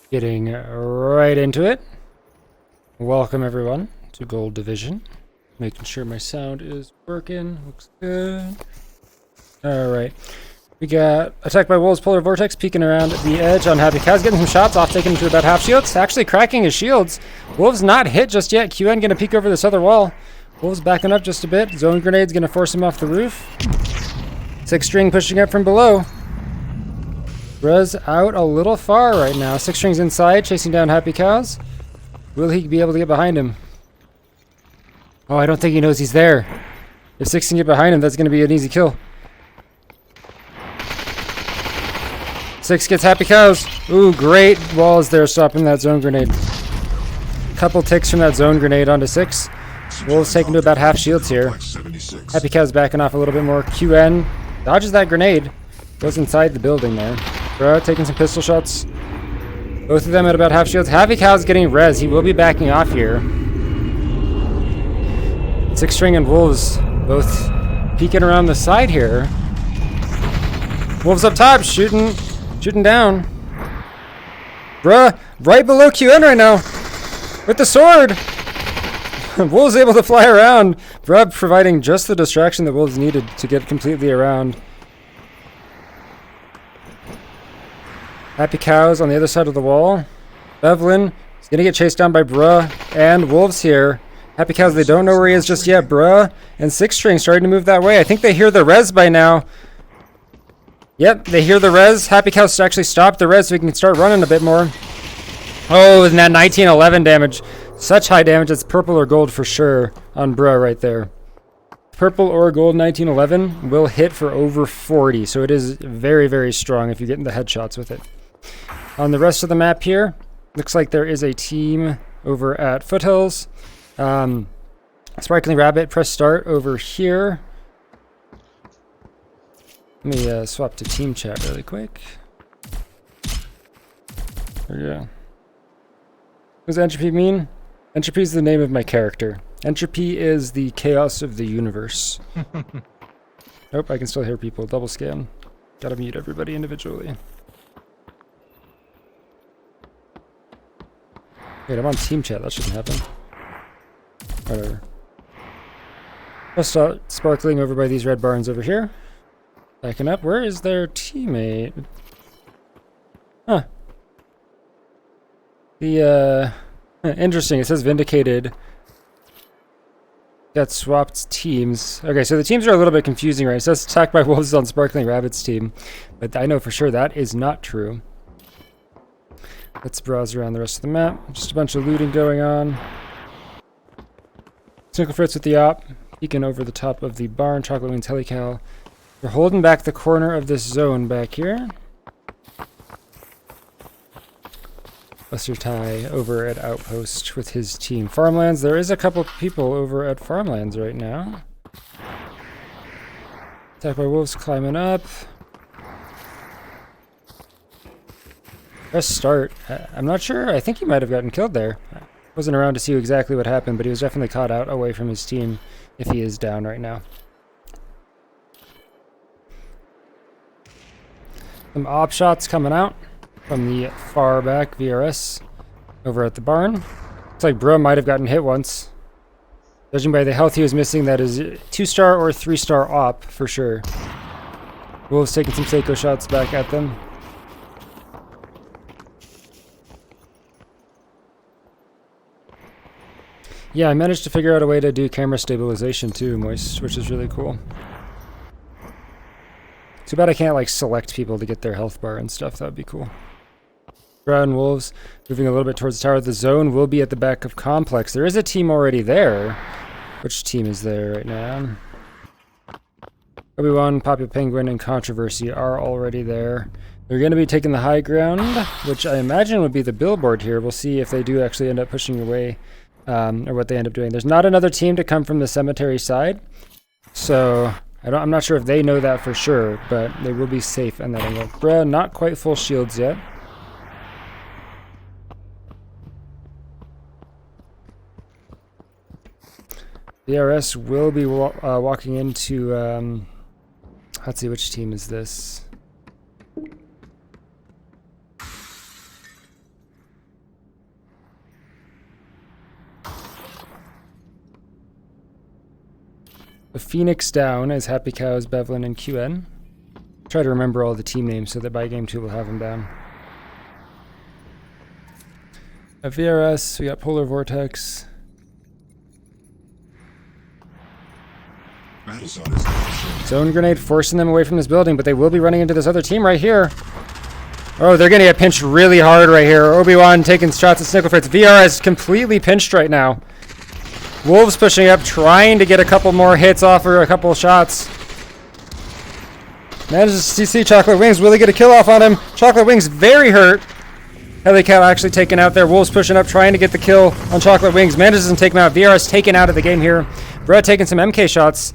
Getting right into it. Welcome everyone to Gold Division. Making sure my sound is working. Looks good. Alright. We got attacked by Wolves Polar Vortex peeking around the edge on Happy Cows, getting some shots off, taking him to about half shields. Actually cracking his shields. Wolves not hit just yet. QN gonna peek over this other wall. Wolves backing up just a bit. Zone Grenade's gonna force him off the roof. Six String pushing up from below. Rez out a little far right now. Six String's inside, chasing down Happy Cows. Will he be able to get behind him? Oh, I don't think he knows he's there. If Six can get behind him, that's going to be an easy kill. Six gets Happy Cows. Ooh, great walls there stopping that zone grenade. Couple ticks from that zone grenade onto Six. Wolves taking to about half shields here. Happy Cows backing off a little bit more. QN dodges that grenade. Goes inside the building there. Bro, taking some pistol shots. Both of them at about half shields. Happy Cow's getting res. He will be backing off here. Six String and Wolves both peeking around the side here. Wolves up top, shooting down. Bruh, right below QN right now. With the sword. Wolves able to fly around. Bruh providing just the distraction that Wolves needed to get completely around. Happy Cows on the other side of the wall. Bevlin is going to get chased down by Bruh and Wolves here. Happy Cows, they don't know where he is just yet. Bruh and Six String starting to move that way. I think they hear the res by now. Yep, they hear the res. Happy Cows actually stopped the res so we can start running a bit more. Oh, isn't that 1911 damage? Such high damage. It's purple or gold for sure on Bruh right there. Purple or gold 1911 will hit for over 40. So it is very, very strong if you're getting the headshots with it. On the rest of the map here, looks like there is a team over at Foothills. Sparkling Rabbit, press start over here. Let me swap to team chat really quick. There we go. What does entropy mean? Entropy is the name of my character. Entropy is the chaos of the universe. Nope, I can still hear people. Double scan. Gotta mute everybody individually. Wait, I'm on team chat. That shouldn't happen. Whatever. Let's start sparkling over by these red barns over here. Backing up. Where is their teammate? Huh. Interesting. It says Vindicated. Got swapped teams. Okay, so the teams are a little bit confusing, right? It says attacked by Wolves on Sparkling Rabbit's team. But I know for sure that is not true. Let's browse around the rest of the map. Just a bunch of looting going on. Snickle Fritz with the op. Peeking over the top of the barn. Chocolate Wings Helical. We're holding back the corner of this zone back here. Buster Ty over at Outpost with his team. Farmlands. There is a couple people over at Farmlands right now. Attacked by Wolves climbing up. Press start. I'm not sure. I think he might have gotten killed there. I wasn't around to see exactly what happened, but he was definitely caught out away from his team if he is down right now. Some op shots coming out from the far back VRS over at the barn. Looks like Bruh might have gotten hit once. Judging by the health he was missing, that is 2-star or 3-star op for sure. Wolves taking some Seiko shots back at them. Yeah, I managed to figure out a way to do camera stabilization too, Moist, which is really cool. Too bad I can't like select people to get their health bar and stuff. That would be cool. Brown Wolves moving a little bit towards the tower. The zone will be at the back of Complex. There is a team already there. Which team is there right now? Obi-Wan, Popular Penguin, and Controversy are already there. They're going to be taking the high ground, which I imagine would be the billboard here. We'll see if they do actually end up pushing away, or what they end up doing. There's not another team to come from the cemetery side, so I'm not sure if they know that for sure, but they will be safe in that angle. Bruh, not quite full shields yet. VRS will be walking into, let's see, which team is this? The Phoenix down as Happy Cows, Bevlin, and QN. Try to remember all the team names so that by game 2 we'll have them down. At VRS, we got Polar Vortex. Zone grenade forcing them away from this building, but they will be running into this other team right here. Oh, they're going to get pinched really hard right here. Obi-Wan taking shots at Snicklefritz. VR is completely pinched right now. Wolves pushing up, trying to get a couple more hits off or a couple shots. Manages to see Chocolate Wings. Will he get a kill off on him? Chocolate Wings very hurt. Helical actually taken out there. Wolves pushing up, trying to get the kill on Chocolate Wings. Manages to take him out. VRS taken out of the game here. Brett taking some MK shots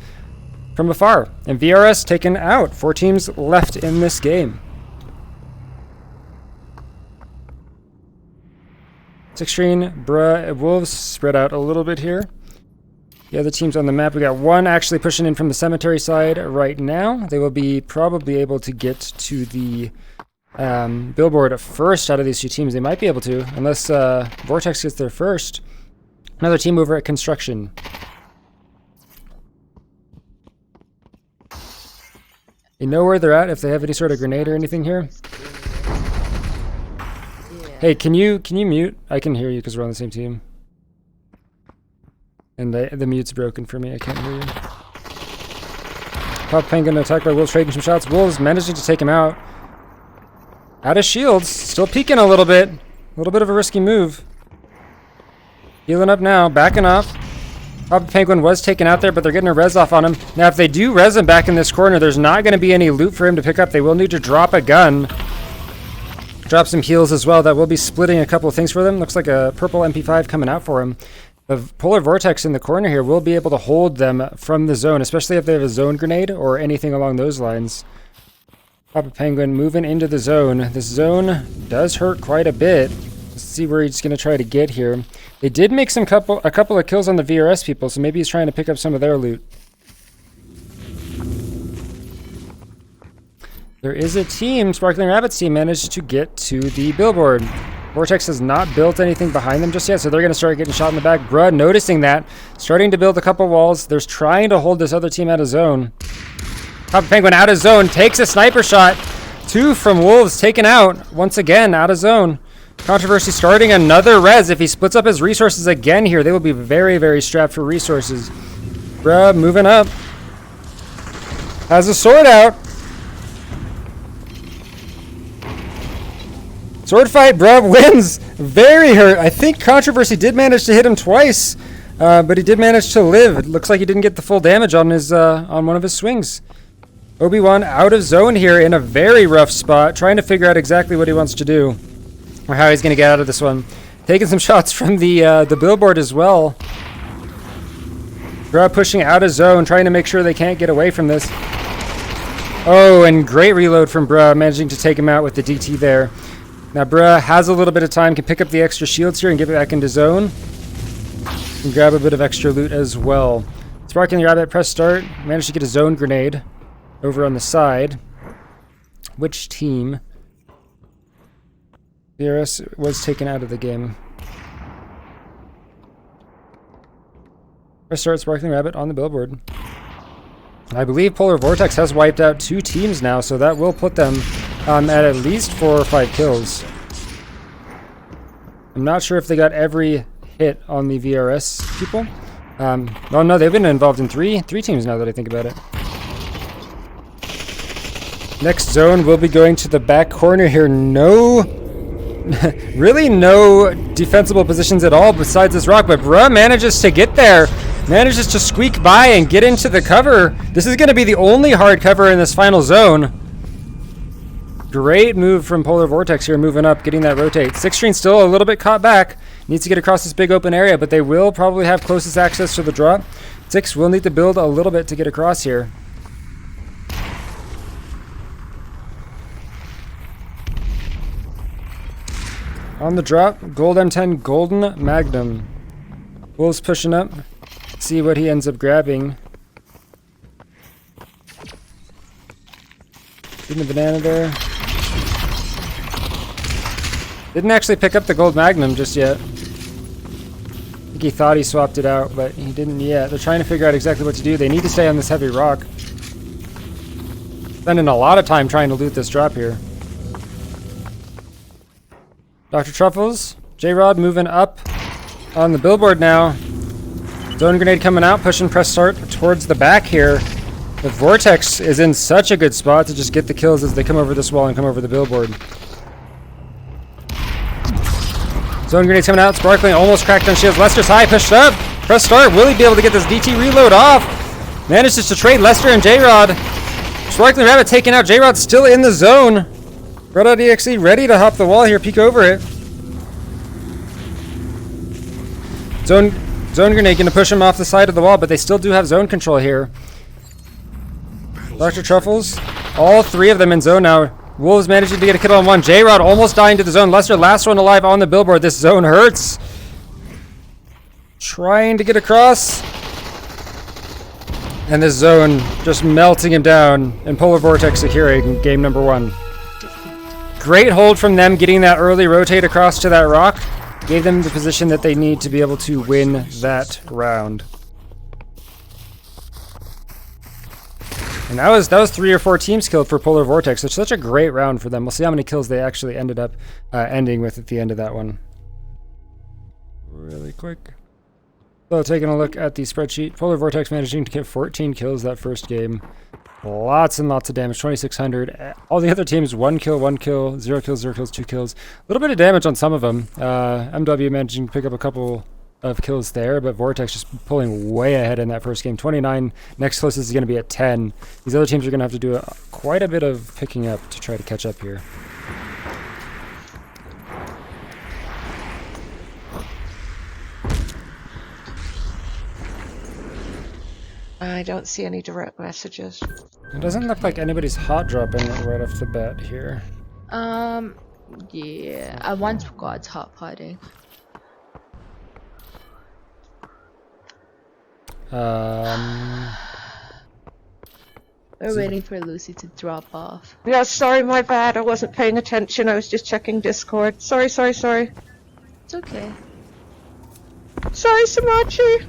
from afar. And VRS taken out. 4 teams left in this game. 16, Bruh, Wolves spread out a little bit here. The other teams on the map, we got one actually pushing in from the cemetery side right now. They will be probably able to get to the billboard first out of these 2 teams. They might be able to, unless Vortex gets there first. Another team over at construction. You know where they're at, if they have any sort of grenade or anything here? Hey, can you mute? I can hear you because we're on the same team. And the mute's broken for me. I can't hear you. Pop Penguin attacked by Wolves, trading some shots. Wolves managing to take him out. Out of shields. Still peeking a little bit. A little bit of a risky move. Healing up now. Backing off. Pop Penguin was taken out there, but they're getting a res off on him. Now, if they do res him back in this corner, there's not going to be any loot for him to pick up. They will need to drop a gun. Drop some heals as well. That will be splitting a couple of things for them. Looks like a purple MP5 coming out for him. The Polar Vortex in the corner here will be able to hold them from the zone, especially if they have a zone grenade or anything along those lines. Papa Penguin moving into the zone. This zone does hurt quite a bit. Let's see where he's going to try to get here. They did make a couple of kills on the VRS people, so maybe he's trying to pick up some of their loot. There is a team, Sparkling Rabbits team, managed to get to the billboard. Vortex has not built anything behind them just yet, so they're going to start getting shot in the back. Bruh noticing that, starting to build a couple walls. They're trying to hold this other team out of zone. Papa Penguin out of zone, takes a sniper shot. 2 from Wolves taken out, once again, out of zone. Controversy starting another res. If he splits up his resources again here, they will be very, very strapped for resources. Bruh moving up. Has a sword out. Sword fight, bruh, wins. Very hurt. I think Controversy did manage to hit him twice, but he did manage to live. It looks like he didn't get the full damage on his on one of his swings. Obi-Wan out of zone here in a very rough spot, trying to figure out exactly what he wants to do or how he's going to get out of this one. Taking some shots from the billboard as well. Bruh pushing out of zone, trying to make sure they can't get away from this. Oh, and great reload from Bruh, managing to take him out with the DT there. Now, Bruh has a little bit of time, can pick up the extra shields here and get it back into zone. And grab a bit of extra loot as well. Sparking Rabbit, press start. Managed to get a zone grenade over on the side. Which team? VRS was taken out of the game. Press start, Sparkling Rabbit on the billboard. I believe Polar Vortex has wiped out 2 teams now, so that will put them at least 4 or 5 kills. I'm not sure if they got every hit on the VRS people. Well, no, they've been involved in three teams now that I think about it. Next zone will be going to the back corner here. No, really no defensible positions at all besides this rock, but Bruh manages to get there. Manages to squeak by and get into the cover. This is going to be the only hard cover in this final zone. Great move from Polar Vortex here, moving up, getting that rotate. 6 still a little bit caught back. Needs to get across this big open area, but they will probably have closest access to the drop. 6 will need to build a little bit to get across here. On the drop, Gold M10 Golden Magnum. Wolves pushing up. See what he ends up grabbing. Getting the banana there. Didn't actually pick up the Gold Magnum just yet. think he thought he swapped it out, but he didn't yet. They're trying to figure out exactly what to do. They need to stay on this heavy rock. Spending a lot of time trying to loot this drop here. Dr. Truffles, J-Rod moving up on the billboard now. Zone grenade coming out, pushing press start towards the back here. The Vortex is in such a good spot to just get the kills as they come over this wall and come over the billboard. Zone grenades coming out, sparkling, almost cracked on shields. Lester's high, pushed up. Press start, will he be able to get this DT reload off? Manages to trade Lester and J-Rod. Sparkling Rabbit taking out J-Rod, still in the zone. Red.exe ready to hop the wall here, peek over it. Zone grenade going to push him off the side of the wall, but they still do have zone control here. Dr. Truffles, all three of them in zone now. Wolves managing to get a kill on one. J-Rod almost dying to the zone. Lester, last one alive on the billboard. This zone hurts. Trying to get across. And this zone just melting him down. And Polar Vortex securing game number 1. Great hold from them, getting that early rotate across to that rock. Gave them the position that they need to be able to win that round. And that was 3 or 4 teams killed for Polar Vortex. It's such a great round for them. We'll see how many kills they actually ended up ending with at the end of that one. Really quick. So taking a look at the spreadsheet, Polar Vortex managing to get 14 kills that first game. Lots and lots of damage, 2,600. All the other teams, 1 kill, 1 kill, 0 kills, 0 kills, 2 kills. A little bit of damage on some of them. MW managing to pick up a couple of kills there, but Vortex just pulling way ahead in that first game. 29, next closest is going to be at 10. These other teams are going to have to do quite a bit of picking up to try to catch up here. I don't see any direct messages. It doesn't look like anybody's hot dropping right off the bat here. Yeah, I once got hot potting. We're waiting for Lucy to drop off. Yeah, sorry, my bad. I wasn't paying attention. I was just checking Discord. Sorry. It's okay. Sorry, Sumatchi.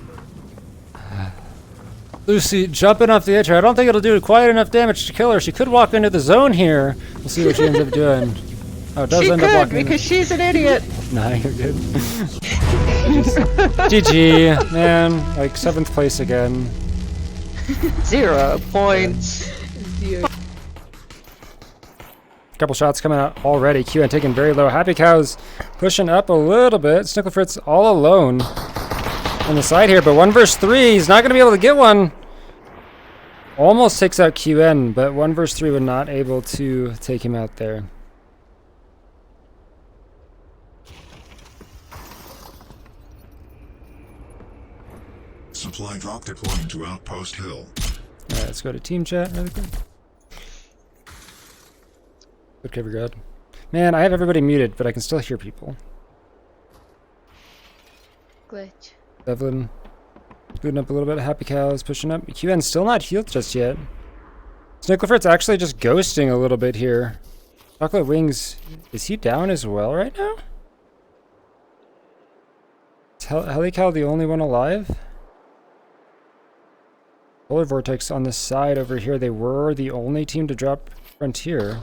Lucy jumping off the edge here. I don't think it'll do quite enough damage to kill her. She could walk into the zone here. We'll see what she ends up doing. Oh, it does end up walking because she's an idiot. Nah, you're good. GG, man. Like 7th place again. 0 points. Couple shots coming out already. QN taking very low. Happy Cows pushing up a little bit. Snickle Fritz all alone on the side here, but 1 versus 3, he's not going to be able to get one. Almost takes out QN, but 1 versus 3 was not able to take him out there. Supply drop deploying to Outpost Hill. Alright, let's go to team chat really quick. Good cover, God. Man, I have everybody muted, but I can still hear people. Glitch. Devlin scooting up a little bit. Happy Cows pushing up. QN still not healed just yet. Snicklefrit's actually just ghosting a little bit here. Chocolate Wings, is he down as well right now? Is Helical the only one alive? Polar Vortex on this side over here. They were the only team to drop Frontier.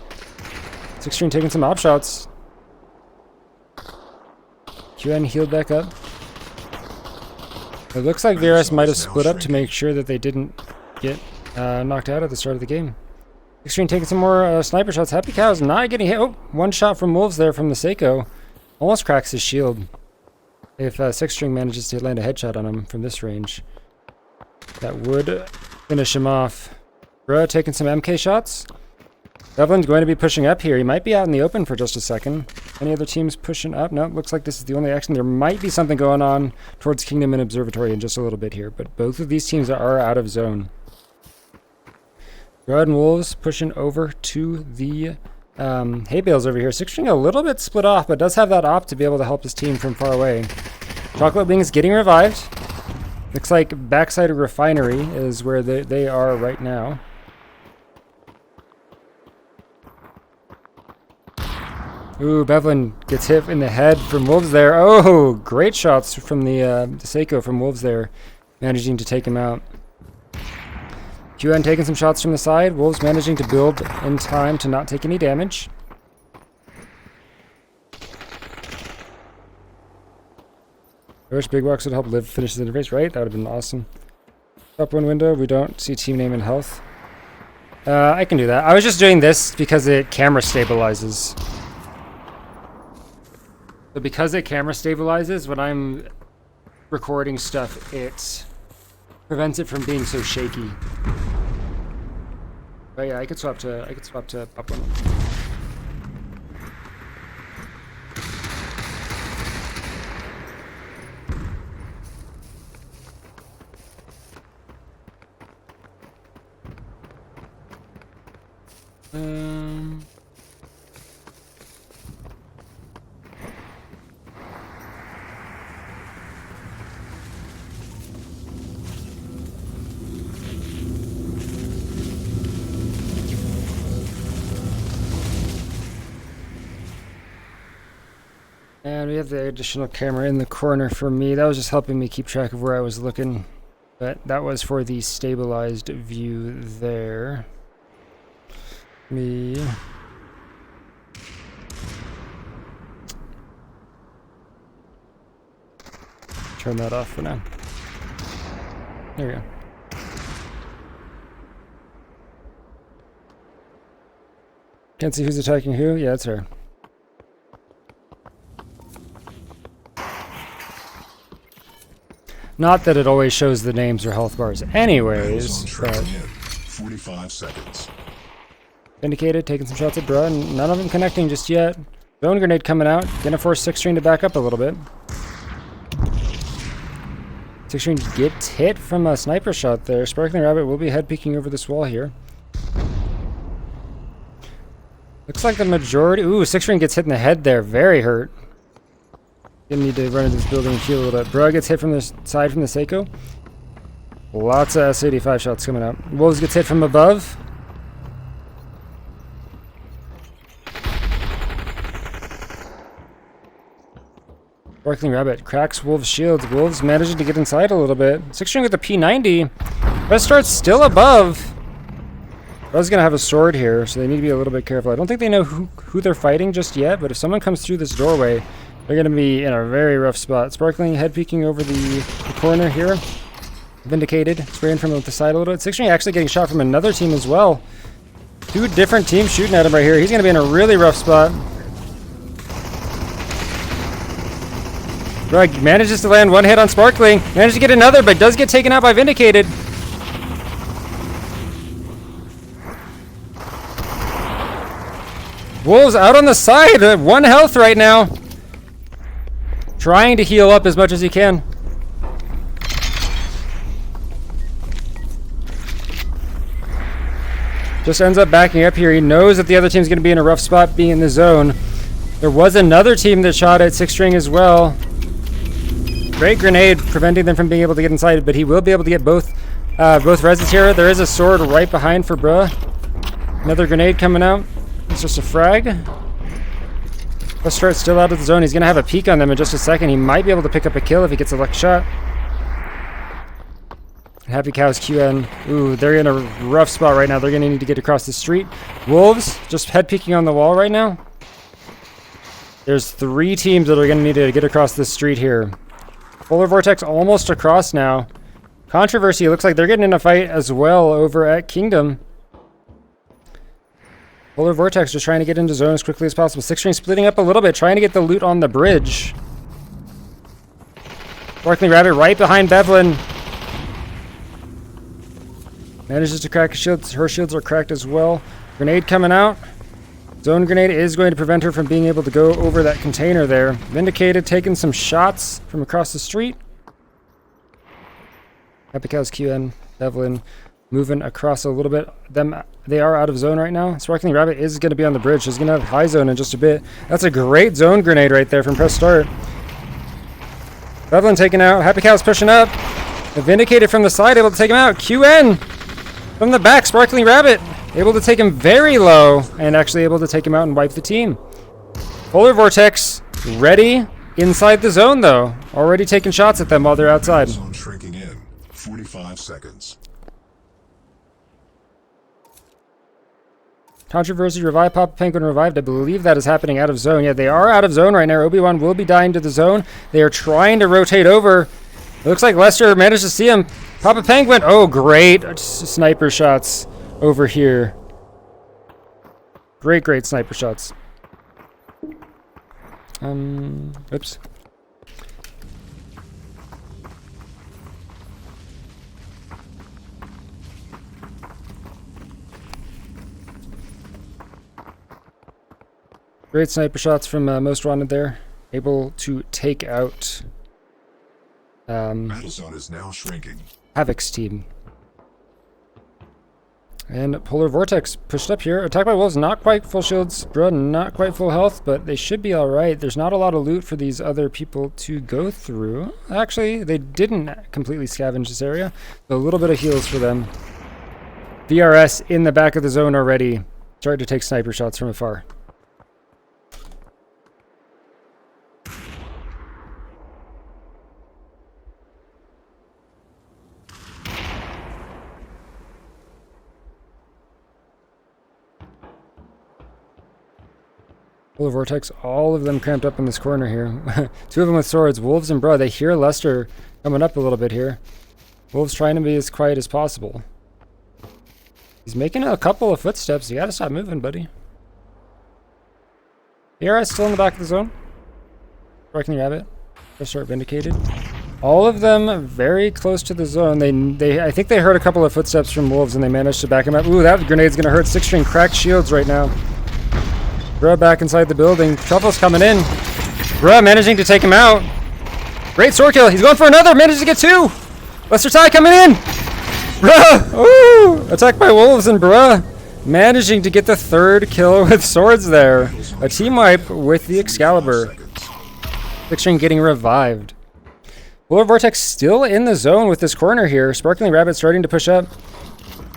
Sixteen taking some op shots. QN healed back up. It looks like VRS might have split up to make sure that they didn't get knocked out at the start of the game. Extreme taking some more sniper shots. Happy Cows not getting hit. Oh, 1 shot from Wolves there from the Seiko. Almost cracks his shield. If 6-string manages to land a headshot on him from this range, that would finish him off. Bro taking some MK shots. Devlin's going to be pushing up here. He might be out in the open for just a second. Any other teams pushing up? No, looks like this is the only action. There might be something going on towards Kingdom and Observatory in just a little bit here, but both of these teams are out of zone. Red and Wolves pushing over to the hay bales over here. 6-string a little bit split off, but does have that op to be able to help his team from far away. Chocolate Wings getting revived. Looks like backside of Refinery is where they are right now. Ooh, Bevlin gets hit in the head from Wolves there. Oh, great shots from the Seiko from Wolves there, managing to take him out. QN taking some shots from the side. Wolves managing to build in time to not take any damage. I wish Big Box would help Liv finish the interface, right? That would have been awesome. Top one window, we don't see team name and health. I can do that. I was just doing this because it camera stabilizes. So because it camera stabilizes, when I'm recording stuff, it prevents it from being so shaky. But yeah, I could swap to pop one. And we have the additional camera in the corner for me. That was just helping me keep track of where I was looking. But that was for the stabilized view there. Me. Turn that off for now. There we go. Can't see who's attacking who? Yeah, it's her. Not that it always shows the names or health bars anyways, but... 45 seconds. Indicated, taking some shots at Bruh, and none of them connecting just yet. Zone grenade coming out, gonna force 6 string to back up a little bit. 6 string gets hit from a sniper shot there. Sparkling Rabbit will be head peeking over this wall here. Looks like the majority... Ooh, 6 string gets hit in the head there, very hurt. Gonna need to run into this building and heal a little bit. Bruh gets hit from the side from the Seiko. Lots of S85 shots coming out. Wolves gets hit from above. Sparkling Rabbit cracks Wolves' shields. Wolves managing to get inside a little bit. 6 string with the P90. Best start's still above. Bruh's gonna have a sword here, so they need to be a little bit careful. I don't think they know who they're fighting just yet, but if someone comes through this doorway, they're going to be in a very rough spot. Sparkling head peeking over the corner here. Vindicated. Spraying from the side a little bit. 6 string actually getting shot from another team as well. 2 different teams shooting at him right here. He's going to be in a really rough spot. Rug manages to land one hit on Sparkling. Manages to get another, but does get taken out by Vindicated. Wolves out on the side. 1 health right now. Trying to heal up as much as he can. Just ends up backing up here. He knows that the other team's going to be in a rough spot being in the zone. There was another team that shot at 6 string as well. Great grenade preventing them from being able to get inside, but he will be able to get both reses here. There is a sword right behind for Bruh. Another grenade coming out. It's just a frag. Let's start still out of the zone. He's going to have a peek on them in just a second. He might be able to pick up a kill if he gets a luck shot. Happy Cows QN. Ooh, they're in a rough spot right now. They're going to need to get across the street. Wolves just head peeking on the wall right now. There's 3 teams that are going to need to get across this street here. Polar Vortex almost across now. Controversy, looks like they're getting in a fight as well over at Kingdom. Polar Vortex just trying to get into zone as quickly as possible. 6 string splitting up a little bit, trying to get the loot on the bridge. Sparkling Rabbit right behind Bevlin. Manages to crack his shields. Her shields are cracked as well. Grenade coming out. Zone grenade is going to prevent her from being able to go over that container there. Vindicated taking some shots from across the street. Happy Cows QN, Bevlin moving across a little bit. They are out of zone right now. Sparkling Rabbit is going to be on the bridge. He's going to have high zone in just a bit. That's a great zone grenade right there from press start. Bevlin taken out. Happy Cows pushing up. Vindicated from the side, able to take him out. QN from the back. Sparkling Rabbit able to take him very low and actually able to take him out and wipe the team. Polar Vortex ready inside the zone, though. Already taking shots at them while they're outside. Zone shrinking in. 45 seconds. Controversy, revive Papa Penguin revived. I believe that is happening out of zone. Yeah, they are out of zone right now. Obi-Wan will be dying to the zone. They are trying to rotate over. It looks like Lester managed to see him. Papa Penguin. Oh, great sniper shots over here. Great, great sniper shots. Oops. Great sniper shots from Most Wanted there. Able to take out Battle zone is now shrinking. Havoc's team. And Polar Vortex pushed up here. Attacked by wolves, not quite full shields. Bruh, not quite full health, but they should be alright. There's not a lot of loot for these other people to go through. Actually, they didn't completely scavenge this area. So a little bit of heals for them. VRS in the back of the zone already. Started to take sniper shots from afar. Polar Vortex, all of them cramped up in this corner here. Two of them with swords. Wolves and Bruh, they hear Lester coming up a little bit here. Wolves trying to be as quiet as possible. He's making a couple of footsteps. You gotta stop moving, buddy. VRS still in the back of the zone. Striking the rabbit. First start vindicated. All of them very close to the zone. I think they heard a couple of footsteps from wolves and they managed to back him up. Ooh, that grenade's gonna hurt. 6-string cracked shields right now. Bruh back inside the building. Truffle's coming in. Bruh managing to take him out. Great sword kill. He's going for another. Managed to get 2. Lester Ty coming in. Bruh. Ooh. Attacked by wolves and Bruh managing to get the 3rd kill with swords there. A team wipe with the Excalibur. 6-string getting revived. Polar Vortex still in the zone with this corner here. Sparkling Rabbit starting to push up.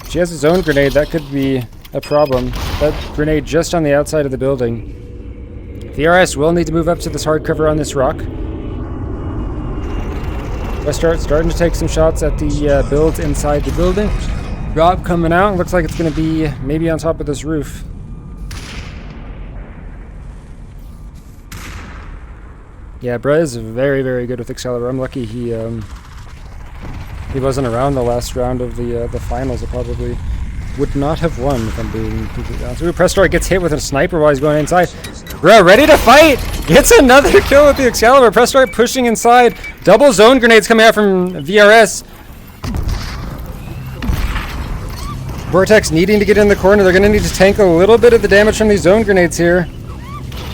She has a zone grenade. That could be a problem. That grenade just on the outside of the building. VRS will need to move up to this hard cover on this rock. Westart starting to take some shots at the builds inside the building. Drop coming out. Looks like it's going to be maybe on top of this roof. Yeah, Bruh is very, very good with Excalibur. I'm lucky he wasn't around the last round of the finals. I probably would not have won if I'm being completely honest. Ooh, Prestor gets hit with a sniper while he's going inside. Bruh, ready to fight! Gets another kill with the Excalibur. Prestor pushing inside. Double zone grenades coming out from VRS. Vortex needing to get in the corner. They're going to need to tank a little bit of the damage from these zone grenades here.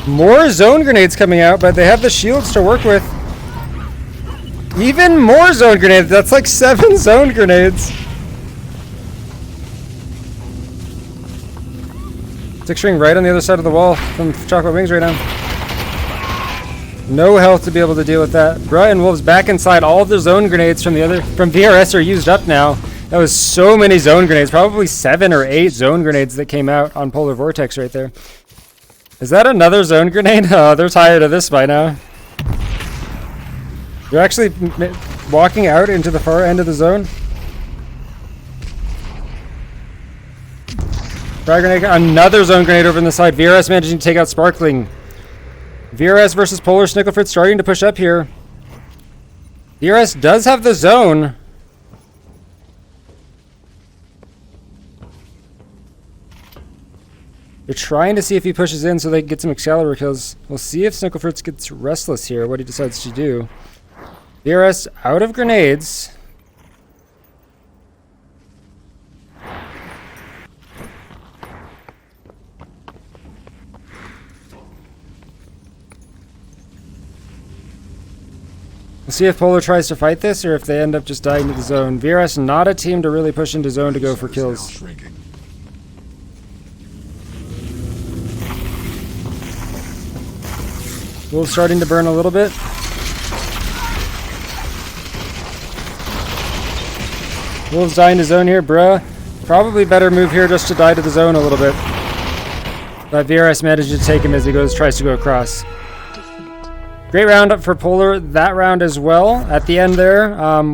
More zone grenades coming out, but they have the shields to work with. Even more zone grenades. That's like 7 zone grenades. 6-string right on the other side of the wall from Chocolate Wings right now. No health to be able to deal with that. Bruh and Wolves back inside. All of the zone grenades from VRS are used up now. That was so many zone grenades. Probably 7 or 8 zone grenades that came out on Polar Vortex right there. Is that another zone grenade? Oh, they're tired of this by now. They're actually walking out into the far end of the zone. Frag grenade, another zone grenade over on the side. VRS managing to take out Sparkling. VRS versus Polar. Snickleford starting to push up here. VRS does have the zone. They're trying to see if he pushes in so they can get some Excalibur kills. We'll see if Snickleford gets restless here, what he decides to do. VRS out of grenades. We'll see if Polar tries to fight this or if they end up just dying to the zone. VRS not a team to really push into zone to go for kills. Wolves starting to burn a little bit. Wolves dying to zone here. Bruh, probably better move here just to die to the zone a little bit. But VRS managed to take him as he tries to go across. Great round up for Polar that round as well. At the end there,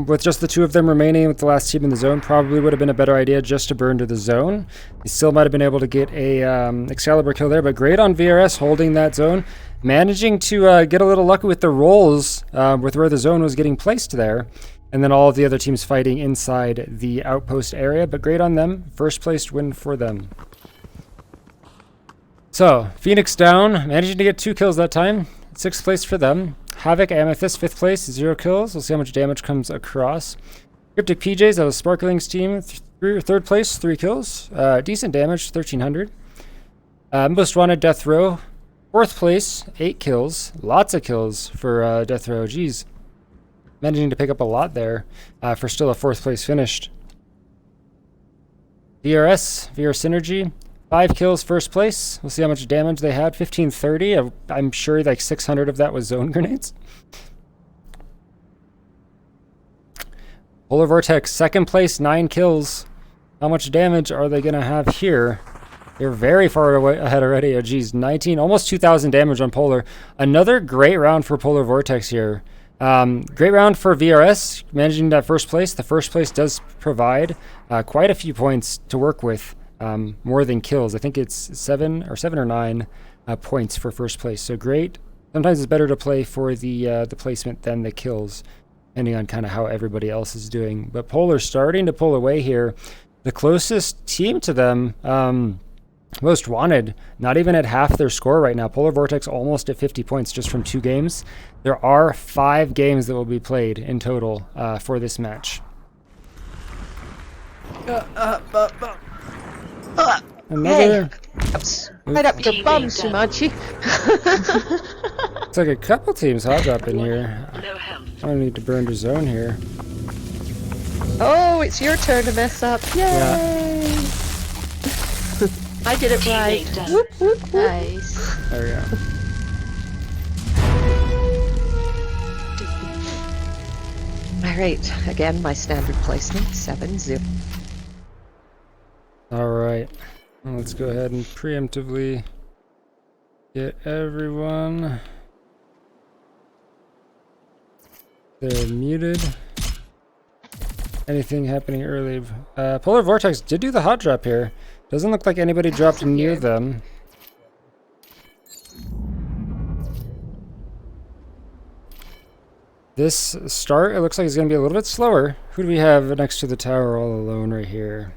with just the two of them remaining with the last team in the zone, probably would have been a better idea just to burn to the zone. He still might have been able to get a Excalibur kill there, but great on VRS holding that zone. Managing to get a little lucky with the rolls with where the zone was getting placed there. And then all of the other teams fighting inside the outpost area, but great on them. First place win for them. So, Phoenix down, managing to get 2 kills that time. 6th place for them. Havoc Amethyst, 5th place, 0 kills. We'll see how much damage comes across. Cryptik PJs out of Sparkling's team, 3rd place, 3 kills. Decent damage, 1,300. Most Wanted Death Row, 4th place, 8 kills. Lots of kills for Death Row. Jeez. Managing to pick up a lot there for still a 4th place finished. VRSynergy. 5 kills, 1st place. We'll see how much damage they had. 1,530. I'm sure like 600 of that was zone grenades. Polar Vortex, 2nd place, 9 kills. How much damage are they going to have here? They're very far away ahead already. Oh, geez, 19, almost 2,000 damage on Polar. Another great round for Polar Vortex here. Great round for VRS, managing that 1st place. The 1st place does provide quite a few points to work with. More than kills. I think it's 7 or 9 points for 1st place. So great. Sometimes it's better to play for the placement than the kills, depending on kind of how everybody else is doing. But Polar starting to pull away here. The closest team to them, Most Wanted, not even at half their score right now. Polar Vortex almost at 50 points just from 2 games. There are 5 games that will be played in total for this match. Another. Right up your bum, Sumatchi. It's like a couple teams hot up in here. I don't need to burn to zone here. Oh, it's your turn to mess up. Yay! Yeah. I did it right. Whoop, whoop, whoop. Nice. There we go. Alright, again, my standard placement, 7-0. Alright. Let's go ahead and preemptively get everyone. They're muted. Anything happening early? Polar Vortex did do the hot drop here. Doesn't look like anybody dropped near them. This start, it looks like it's going to be a little bit slower. Who do we have next to the tower all alone right here?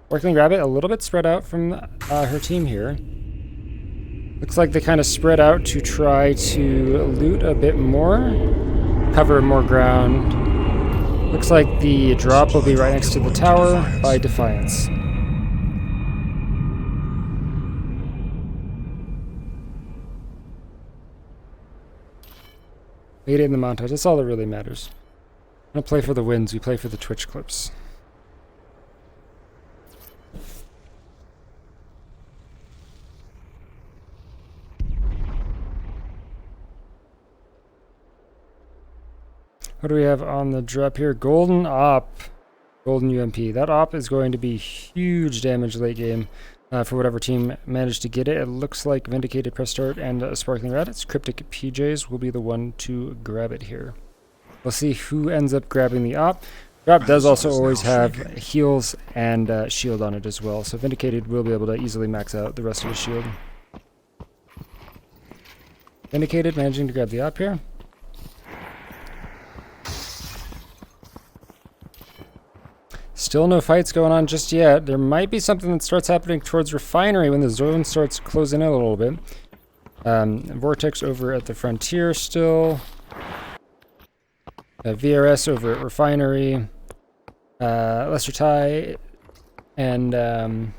Sparkling Rabbit, a little bit spread out from her team here. Looks like they kind of spread out to try to loot a bit more, cover more ground. Looks like the drop will be right next to the tower by Defiance. Made it in the montage. That's all that really matters. We don't play for the wins. We play for the Twitch clips. What do we have on the drop here? Golden Op. Golden UMP. That Op is going to be huge damage late game for whatever team managed to get it. It looks like Vindicated Press Start and Sparkling Raditz. Cryptik PJs will be the one to grab it here. We'll see who ends up grabbing the Op. Drop does also always have heals and shield on it as well, so Vindicated will be able to easily max out the rest of his shield. Vindicated managing to grab the Op here. Still no fights going on just yet. There might be something that starts happening towards Refinery when the zone starts closing in a little bit. Vortex over at the Frontier still. VRS over at Refinery. Lester Ty and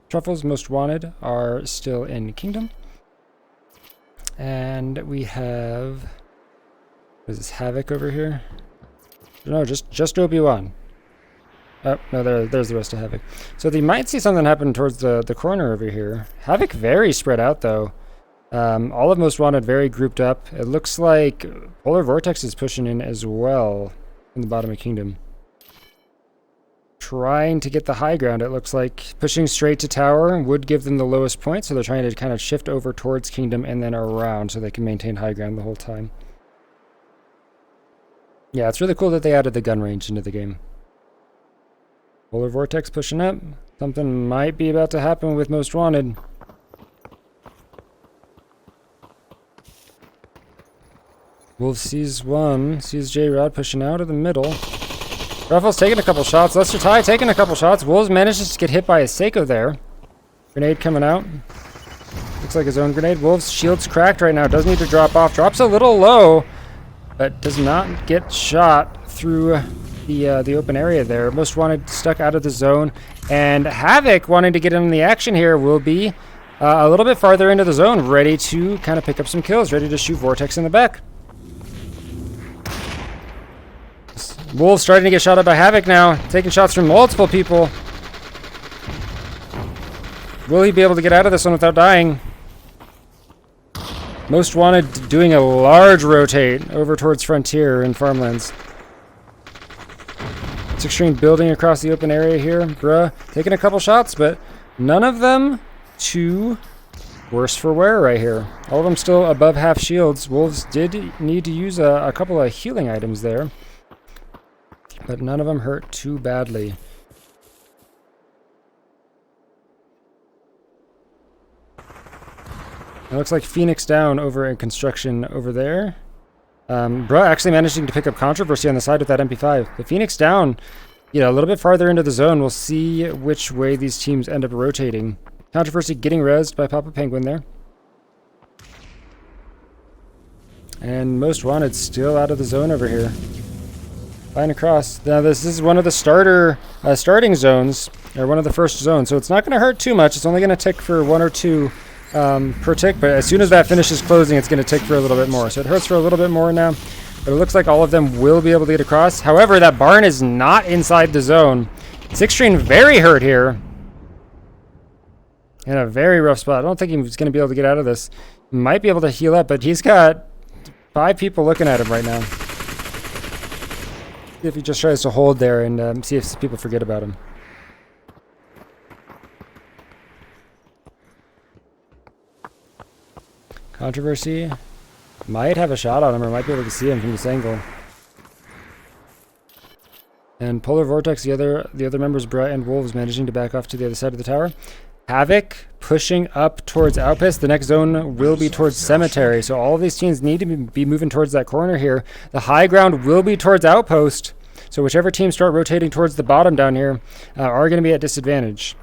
Truffles Most Wanted are still in Kingdom. And we have... What is this, Havoc over here? No, just Obi-Wan. Oh, no, there's the rest of Havoc. So they might see something happen towards the corner over here. Havoc very spread out, though. All of Most Wanted very grouped up. It looks like Polar Vortex is pushing in as well in the bottom of Kingdom. trying to get the high ground, it looks like. Pushing straight to tower would give them the lowest point, so they're trying to kind of shift over towards kingdom and then around so they can maintain high ground the whole time. Yeah, it's really cool that they added the gun range into the game. Polar Vortex pushing up. Something might be about to happen with Most Wanted. Wolf sees one. Sees J-Rod pushing out of the middle. Ruffles taking a couple shots. Lester Ty taking a couple shots. Wolves manages to get hit by a Seiko there. Grenade coming out. Looks like his own grenade. Wolves shield's cracked right now. Does need to drop off. Drops a little low, but does not get shot through the open area there. Most Wanted stuck out of the zone. And Havoc, wanting to get in the action here, will be a little bit farther into the zone, ready to kind of pick up some kills, ready to shoot Vortex in the back. Wolves starting to get shot at by Havoc now, taking shots from multiple people. Will he be able to get out of this one without dying? Most Wanted doing a large rotate over towards Frontier and Farmlands. Extreme building across the open area here. Bruh taking a couple shots, but none of them too worse for wear right here. All of them still above half shields. Wolves did need to use a couple of healing items there, but none of them hurt too badly. It looks like Phoenix down over in construction over there. Bruh actually managing to pick up Controversy on the side with that MP5. The Phoenix down, you know, a little bit farther into the zone. We'll see which way these teams end up rotating. Controversy getting rezzed by Papa Penguin there. And Most Wanted still out of the zone over here. Flying across. Now this is one of the starting zones, or one of the first zones, so it's not going to hurt too much. It's only going to tick for 1 or 2 per tick, but as soon as that finishes closing, it's going to tick for a little bit more. So it hurts for a little bit more now, but it looks like all of them will be able to get across. However, that barn is not inside the zone. Sixteen very hurt here. In a very rough spot. I don't think he's going to be able to get out of this. Might be able to heal up, but he's got 5 people looking at him right now. See if he just tries to hold there and see if people forget about him. Controversy might have a shot on him, or might be able to see him from this angle. And Polar Vortex, the other members, Bruh and Wolves, managing to back off to the other side of the tower. Havoc pushing up towards Outpost. The next zone will be towards Cemetery, so all of these teams need to be moving towards that corner here. The high ground will be towards Outpost, so whichever teams start rotating towards the bottom down here are going to be at disadvantage.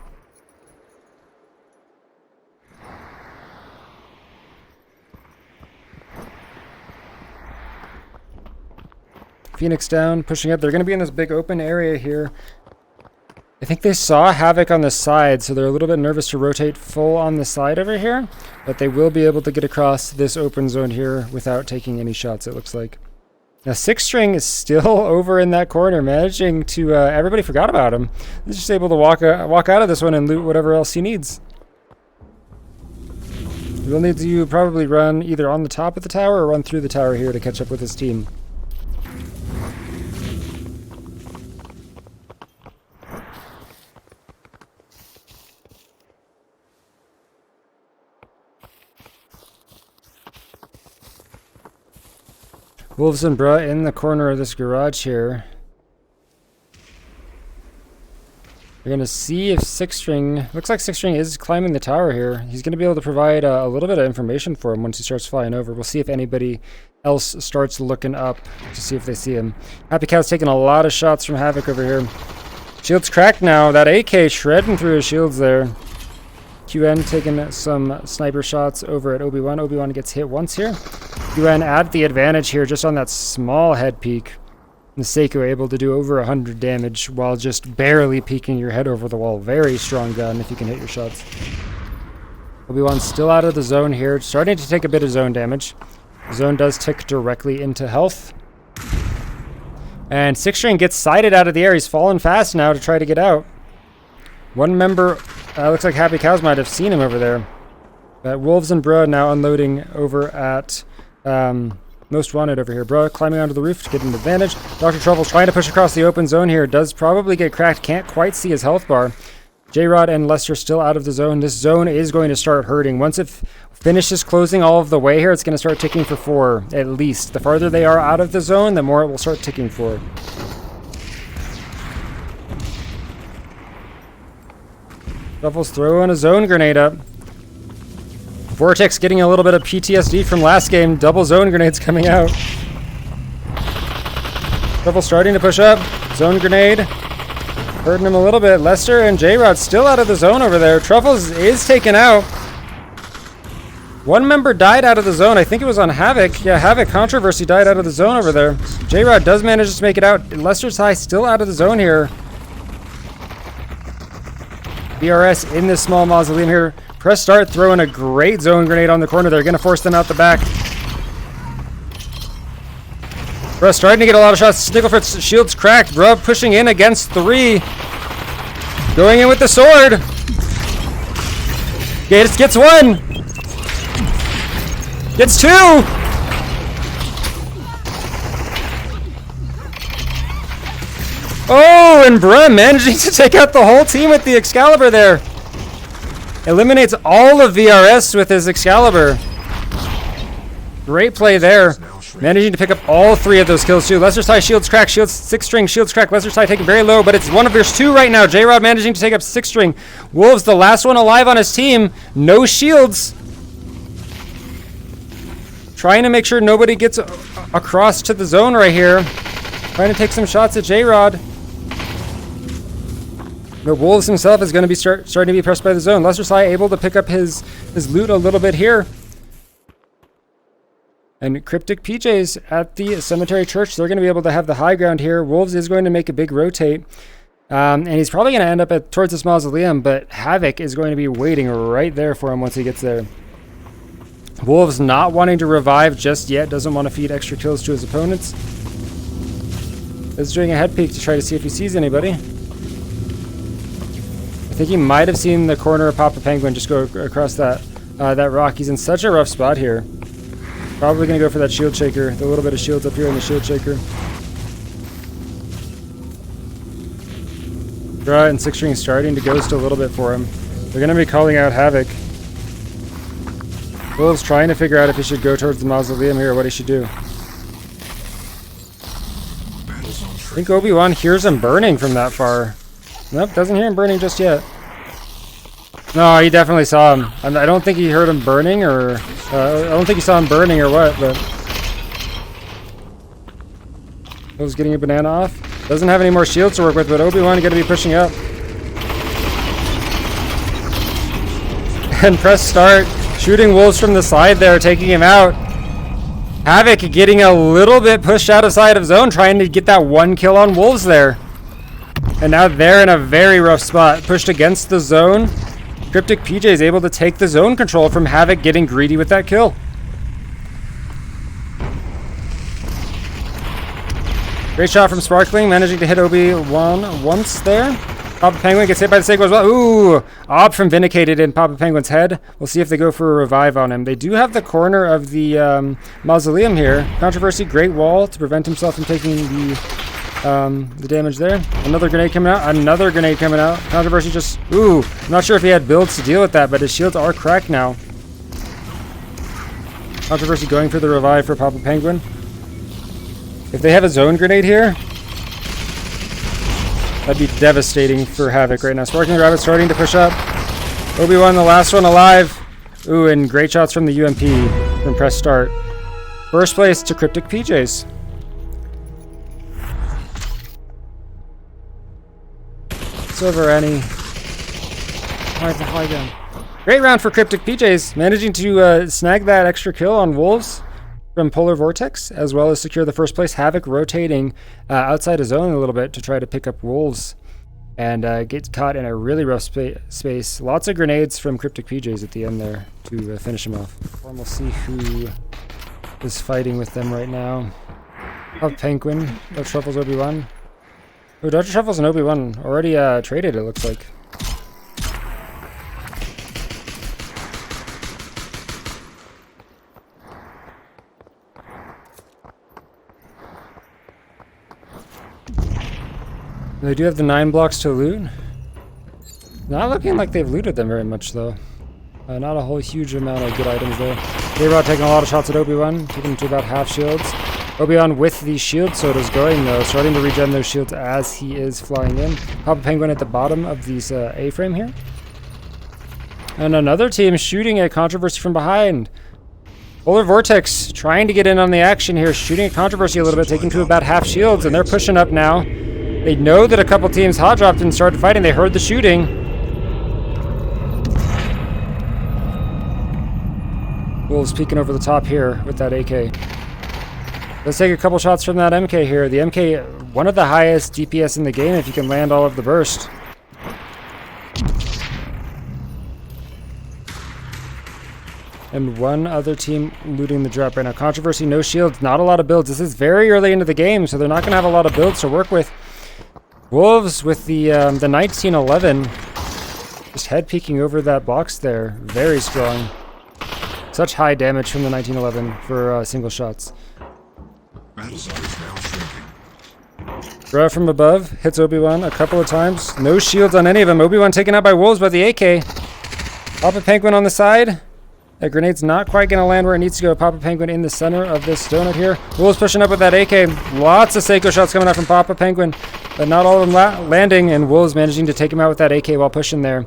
Phoenix down, pushing up. They're going to be in this big open area here. I think they saw Havoc on the side, so they're a little bit nervous to rotate full on the side over here, but they will be able to get across this open zone here without taking any shots, it looks like. Now, Six String is still over in that corner, managing to, everybody forgot about him. He's just able to walk out of this one and loot whatever else he needs. He'll need to probably run either on the top of the tower or run through the tower here to catch up with his team. Wolves and Bruh in the corner of this garage here. We're going to see if Six String... Looks like Six String is climbing the tower here. He's going to be able to provide a little bit of information for him once he starts flying over. We'll see if anybody else starts looking up to see if they see him. Happy Cow's taking a lot of shots from Havoc over here. Shield's cracked now. That AK shredding through his shields there. QN taking some sniper shots over at Obi-Wan. Obi-Wan gets hit once here. QN at the advantage here just on that small head peek. And Seiko able to do over 100 damage while just barely peeking your head over the wall. Very strong gun if you can hit your shots. Obi-Wan's still out of the zone here. Starting to take a bit of zone damage. The zone does tick directly into health. And Six String gets sighted out of the air. He's falling fast now to try to get out. One member... looks like Happy Cows might have seen him over there. Wolves and Bruh now unloading over at most wanted over here. Bruh climbing onto the roof to get an advantage. Dr. Truffle's trying to push across the open zone here. Does probably get cracked. Can't quite see his health bar. J-Rod and Lester still out of the zone. This zone is going to start hurting. Once it finishes closing all of the way here, it's going to start ticking for 4, at least. The farther they are out of the zone, the more it will start ticking for. Truffle's throwing a zone grenade up. Vortex getting a little bit of PTSD from last game. Double zone grenades coming out. Truffle starting to push up. Zone grenade. Hurting him a little bit. Lester and J-Rod still out of the zone over there. Truffles is taken out. One member died out of the zone. I think it was on Havoc. Yeah, Havoc Controversy died out of the zone over there. J-Rod does manage to make it out. Lester's High still out of the zone here. VRS in this small mausoleum here. Press start, throwing a great zone grenade on the corner. They're going to force them out the back. Press starting to get a lot of shots. Snicklefrit's shield's cracked. Bruh pushing in against 3. Going in with the sword. Gates gets 1. Gets 2. Oh, and Bruh managing to take out the whole team with the Excalibur there. Eliminates all of VRS with his Excalibur. Great play there. Managing to pick up all 3 of those kills too. Lester's High shields crack, shields 6 string, shields crack. Lester's High taking very low, but it's 1 versus 2 right now. J-Rod managing to take up 6 string. Wolves, the last one alive on his team. No shields. Trying to make sure nobody gets across to the zone right here. Trying to take some shots at J-Rod. But Wolves himself is going to be starting to be pressed by the zone. Lester's High able to pick up his loot a little bit here. And Cryptik PJs at the Cemetery Church, they're going to be able to have the high ground here. Wolves is going to make a big rotate. And he's probably going to end up towards this mausoleum, but Havoc is going to be waiting right there for him once he gets there. Wolves not wanting to revive just yet. Doesn't want to feed extra kills to his opponents. Is doing a head peek to try to see if he sees anybody. I think he might have seen the corner of Papa Penguin just go across that rock. He's in such a rough spot here. Probably going to go for that shield shaker. The little bit of shields up here in the shield shaker. Draw and 6 string starting to ghost a little bit for him. They're going to be calling out Havoc. Wolves trying to figure out if he should go towards the mausoleum here or what he should do. I think Obi-Wan hears him burning from that far. Nope, doesn't hear him burning just yet. No, he definitely saw him. I don't think he heard him burning, or I don't think he saw him burning or what, but was getting a banana off. Doesn't have any more shields to work with, but Obi-Wan going to be pushing up. And press start, shooting Wolves from the side there, taking him out. Havoc getting a little bit pushed out of side of zone, trying to get that 1 kill on Wolves there. And now they're in a very rough spot. Pushed against the zone. Cryptik PJ is able to take the zone control from Havoc getting greedy with that kill. Great shot from Sparkling, managing to hit Obi-Wan once there. Papa Penguin gets hit by the Seiko as well. Ooh! Ob from Vindicated in Papa Penguin's head. We'll see if they go for a revive on him. They do have the corner of the mausoleum here. Controversy, great wall to prevent himself from taking the damage there. Another grenade coming out. Another grenade coming out. Controversy just... Ooh! I'm not sure if he had builds to deal with that, but his shields are cracked now. Controversy going for the revive for Papa Penguin. If they have a zone grenade here, that'd be devastating for Havoc right now. Sparking Rabbit starting to push up. Obi-Wan, the last one alive. Ooh, and great shots from the UMP from press start. First place to Cryptik PJs. Silver Annie. High gun. Great round for Cryptik PJs, managing to snag that extra kill on Wolves from Polar Vortex, as well as secure the first place. Havoc rotating outside his zone a little bit to try to pick up Wolves and get caught in a really rough space. Lots of grenades from Cryptik PJs at the end there to finish him off. And we'll see who is fighting with them right now. Of Penguin, Dr. Truffles, Obi-Wan. Oh, Dr. Truffles and Obi-Wan already traded, it looks like. They do have the 9 blocks to loot. Not looking like they've looted them very much, though. Not a whole huge amount of good items there. K-Rod taking a lot of shots at Obi-Wan, taking him to about half shields. Obi-Wan with the shield sodas going, though, starting to regen those shields as he is flying in. Papa Penguin at the bottom of these A-frame here. And another team shooting at Controversy from behind. Polar Vortex trying to get in on the action here, shooting at Controversy a little bit, taking to about half shields, and they're pushing up now. They know that a couple teams hot dropped and started fighting. They heard the shooting. Wolves peeking over the top here with that AK. Let's take a couple shots from that MK here. The MK, one of the highest DPS in the game if you can land all of the burst. And one other team looting the drop right now. Controversy, no shields, not a lot of builds. This is very early into the game, so they're not going to have a lot of builds to work with. Wolves with the 1911. Just head peeking over that box there. Very strong. Such high damage from the 1911 for single shots. Battle zone is now shrinking. Draw from above, hits Obi-Wan a couple of times. No shields on any of them. Obi-Wan taken out by Wolves by the AK. Papa Penguin on the side. That grenade's not quite going to land where it needs to go. Papa Penguin in the center of this donut here. Wolves pushing up with that AK. Lots of Seiko shots coming out from Papa Penguin, but not all of them landing, and Wolves managing to take him out with that AK while pushing there.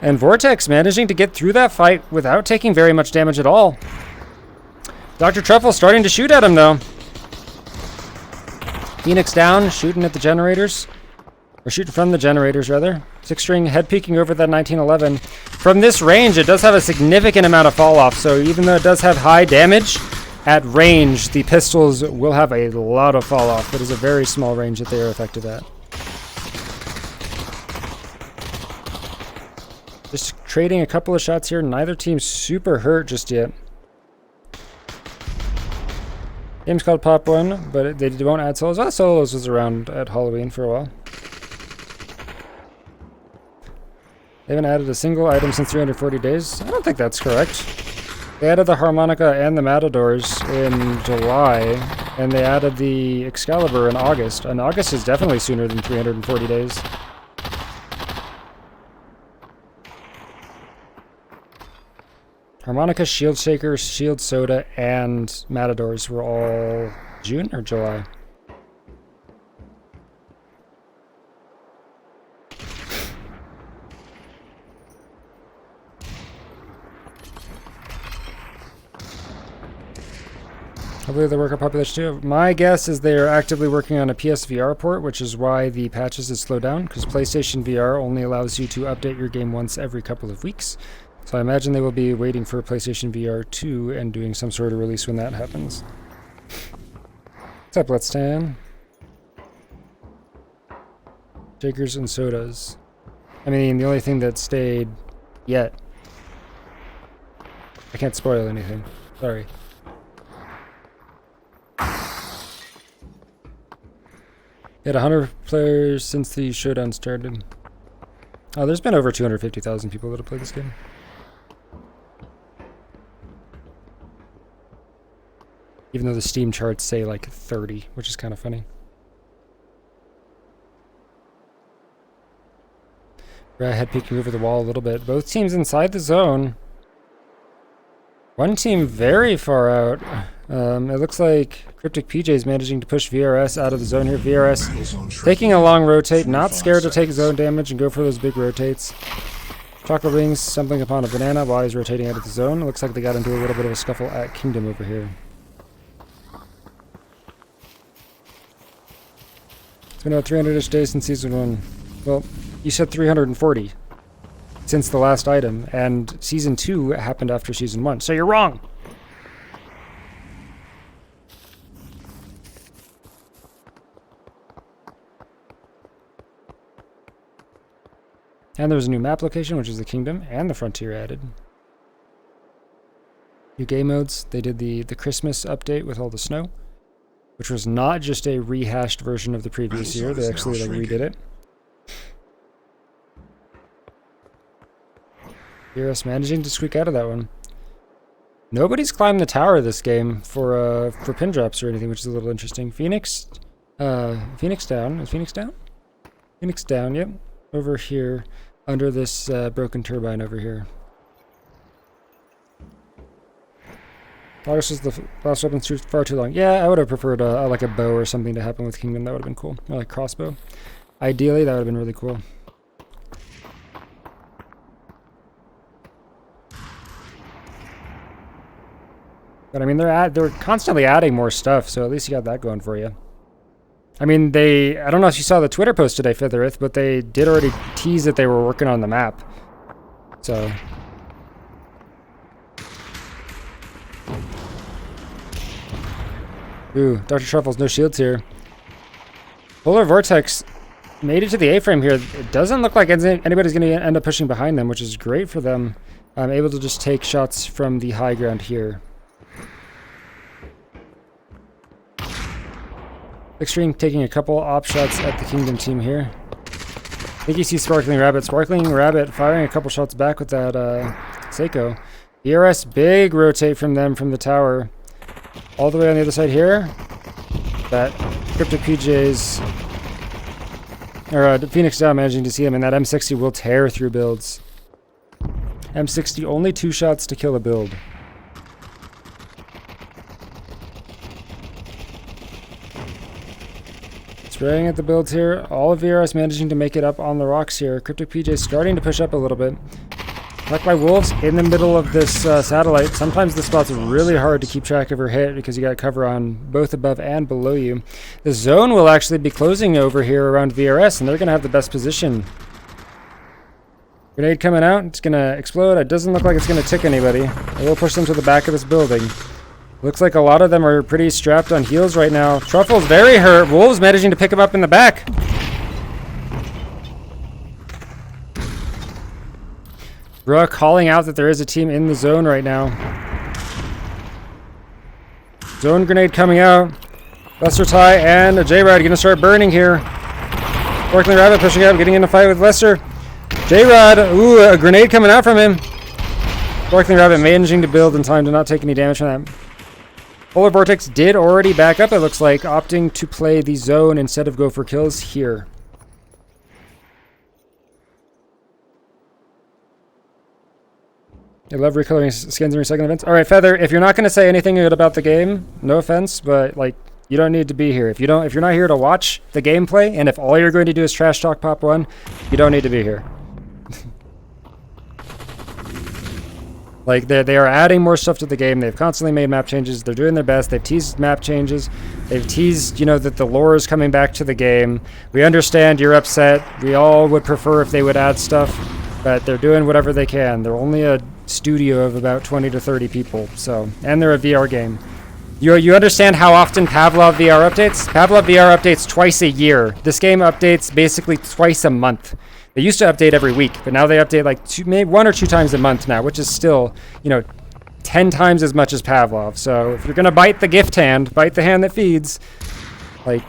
And Vortex managing to get through that fight without taking very much damage at all. Dr. Truffle starting to shoot at him, though. Phoenix down, shooting at the generators. Or shooting from the generators, rather. 6-string head peeking over that 1911. From this range, it does have a significant amount of fall off, so even though it does have high damage, at range, the pistols will have a lot of fall off. It is a very small range that they are effective at. Just trading a couple of shots here. Neither team's super hurt just yet. Game's called Pop 1, but they won't add solos. Oh, solos was around at Halloween for a while. They haven't added a single item since 340 days. I don't think that's correct. They added the harmonica and the matadors in July, and they added the Excalibur in August. And August is definitely sooner than 340 days. Harmonica, Shield Shaker, Shield Soda, and Matadors were all June or July? Hopefully they work on population too. My guess is they are actively working on a PSVR port, which is why the patches is slowed down, because PlayStation VR only allows you to update your game once every couple of weeks. So I imagine they will be waiting for PlayStation VR 2 and doing some sort of release when that happens. What's up, Let's Tan? Shakers and sodas. I mean, the only thing that stayed yet. I can't spoil anything. Sorry. Had 100 players since the showdown started. Oh, there's been over 250,000 people that have played this game. Even though the Steam charts say like 30, which is kind of funny. Head peeking over the wall a little bit. Both teams inside the zone. One team very far out. It looks like Cryptik PJs managing to push VRS out of the zone here. VRS taking a long rotate, not scared to take zone damage and go for those big rotates. Chocolate Wings stumbling upon a banana while he's rotating out of the zone. It looks like they got into a little bit of a scuffle at Kingdom over here. It's been about 300-ish days since Season 1. Well, you said 340 since the last item, and Season 2 happened after Season 1, so you're wrong! And there was a new map location, which is the Kingdom, and the Frontier added. New game modes. They did the Christmas update with all the snow, which was not just a rehashed version of the previous year. They actually redid it. VRS managing to squeak out of that one. Nobody's climbed the tower this game for pin drops or anything, which is a little interesting. Phoenix down. Is Phoenix down? Phoenix down, yep. Over here, under this broken turbine over here. August is the last weapon too far too long. Yeah, I would have preferred like a bow or something to happen with Kingdom. That would have been cool. Or like crossbow. Ideally, that would have been really cool. But I mean, they're constantly adding more stuff, so at least you got that going for you. I mean, I don't know if you saw the Twitter post today, Featherith, but they did already tease that they were working on the map. So. Ooh, Dr. Truffles, no shields here. Polar Vortex made it to the A-frame here. It doesn't look like anybody's going to end up pushing behind them, which is great for them. I'm able to just take shots from the high ground here. Extreme taking a couple op shots at the Kingdom team here. I think you see Sparkling Rabbit. Sparkling Rabbit firing a couple shots back with that Seiko. VRS big rotate from them from the tower. All the way on the other side here. That xPJs, or Phoenix down, managing to see him, and that M60 will tear through builds. M60 only 2 shots to kill a build. Spraying at the builds here. All of VRS managing to make it up on the rocks here. xPJ starting to push up a little bit. Attacked by wolves in the middle of this satellite. Sometimes the spot's really hard to keep track of her hit because you got cover on both above and below you. The zone will actually be closing over here around VRS, and they're going to have the best position. Grenade coming out. It's going to explode. It doesn't look like it's going to tick anybody. It will push them to the back of this building. Looks like a lot of them are pretty strapped on heels right now. Truffle's very hurt. Wolves managing to pick him up in the back. Bruh calling out that there is a team in the zone right now. Zone grenade coming out. Lester Ty and a J-Rod gonna start burning here. Sparkling Rabbit pushing up, getting in a fight with Lester. J-Rod, ooh, a grenade coming out from him. Sparkling Rabbit managing to build in time to not take any damage from that. Polar Vortex did already back up, it looks like, opting to play the zone instead of go for kills here. I love recoloring skins in your second events. All right, Feather, if you're not going to say anything good about the game, no offense, but like you don't need to be here. If you're not here to watch the gameplay, and if all you're going to do is trash talk Pop 1, you don't need to be here. Like they are adding more stuff to the game. They've constantly made map changes. They're doing their best. They've teased map changes. They've teased, you know, that the lore is coming back to the game. We understand you're upset. We all would prefer if they would add stuff, but they're doing whatever they can. They're only a studio of about 20 to 30 people, so, and they're a VR game. You understand how often Pavlov VR updates? Pavlov VR updates twice a year. This game updates basically twice a month. They used to update every week, but now they update like maybe 1 or 2 times a month now, which is still, you know, 10 times as much as Pavlov. So if you're gonna bite the gift hand, bite the hand that feeds, like,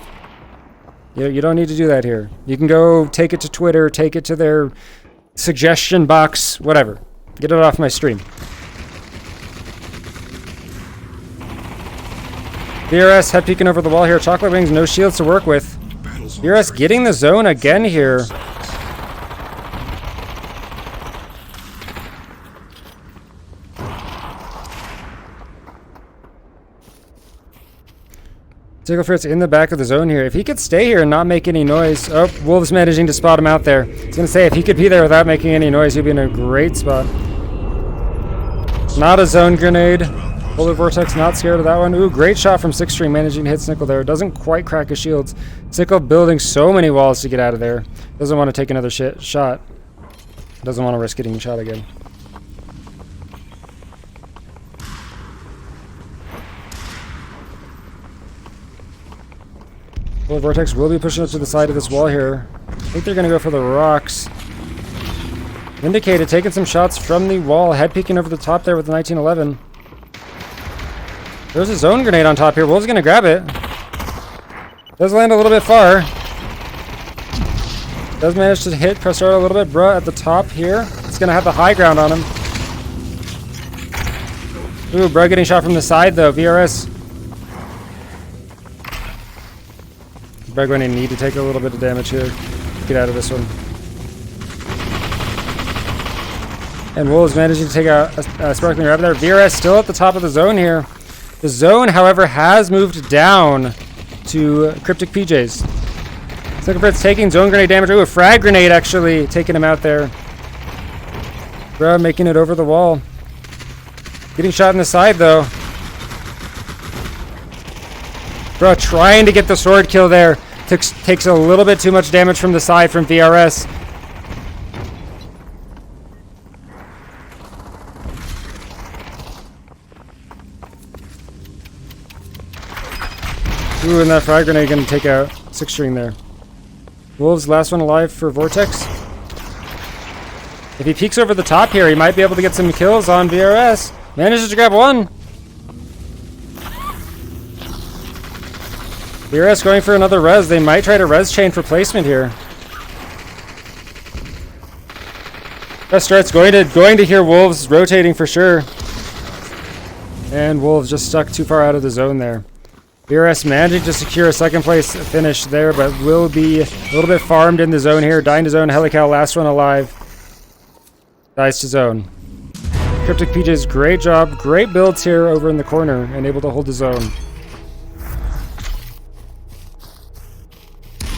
you don't need to do that here. You can go take it to Twitter, take it to their suggestion box, whatever. Get it off my stream. VRS head peeking over the wall here. Chocolate Wings, no shields to work with. VRS getting the zone again here. Tickle Fritz in the back of the zone here. If he could stay here and not make any noise. Oh, Wolves managing to spot him out there. I was going to say, if he could be there without making any noise, he'd be in a great spot. Not a zone grenade. Polar Vortex not scared of that one. Ooh, great shot from Six String managing to hit Snickle there. Doesn't quite crack his shields. Snickle building so many walls to get out of there. Doesn't want to take another shot. Doesn't want to risk getting shot again. Polar Vortex will be pushing up to the side of this wall here. I think they're going to go for the rocks. Vindicated, taking some shots from the wall. Head peeking over the top there with the 1911. There's a zone grenade on top here. Wolves going to grab it. Does land a little bit far. Does manage to hit Crestara a little bit. Bruh at the top here. It's going to have the high ground on him. Ooh, Bruh getting shot from the side though. VRS. Bruh going to need to take a little bit of damage here. get out of this one. And Wolves managing to take a Sparkling Rabbit there. VRS still at the top of the zone here. The zone, however, has moved down to Cryptik PJs. Looking for it's taking zone grenade damage. Ooh, a frag grenade actually taking him out there. Bro making it over the wall. Getting shot in the side though. Bro trying to get the sword kill there. Takes a little bit too much damage from the side from VRS. Ooh, and that frag grenade gonna take out 6-string there. Wolves, last one alive for Vortex. If he peeks over the top here, he might be able to get some kills on VRS. Manages to grab one. VRS going for another res. They might try to res chain for placement here. Best starts going to hear Wolves rotating for sure. And Wolves just stuck too far out of the zone there. VRS managing to secure a second place finish there, but will be a little bit farmed in the zone here. Dying to zone. Helical, last one alive. Dies to zone. Cryptik PJs, great job. Great builds here over in the corner and able to hold the zone.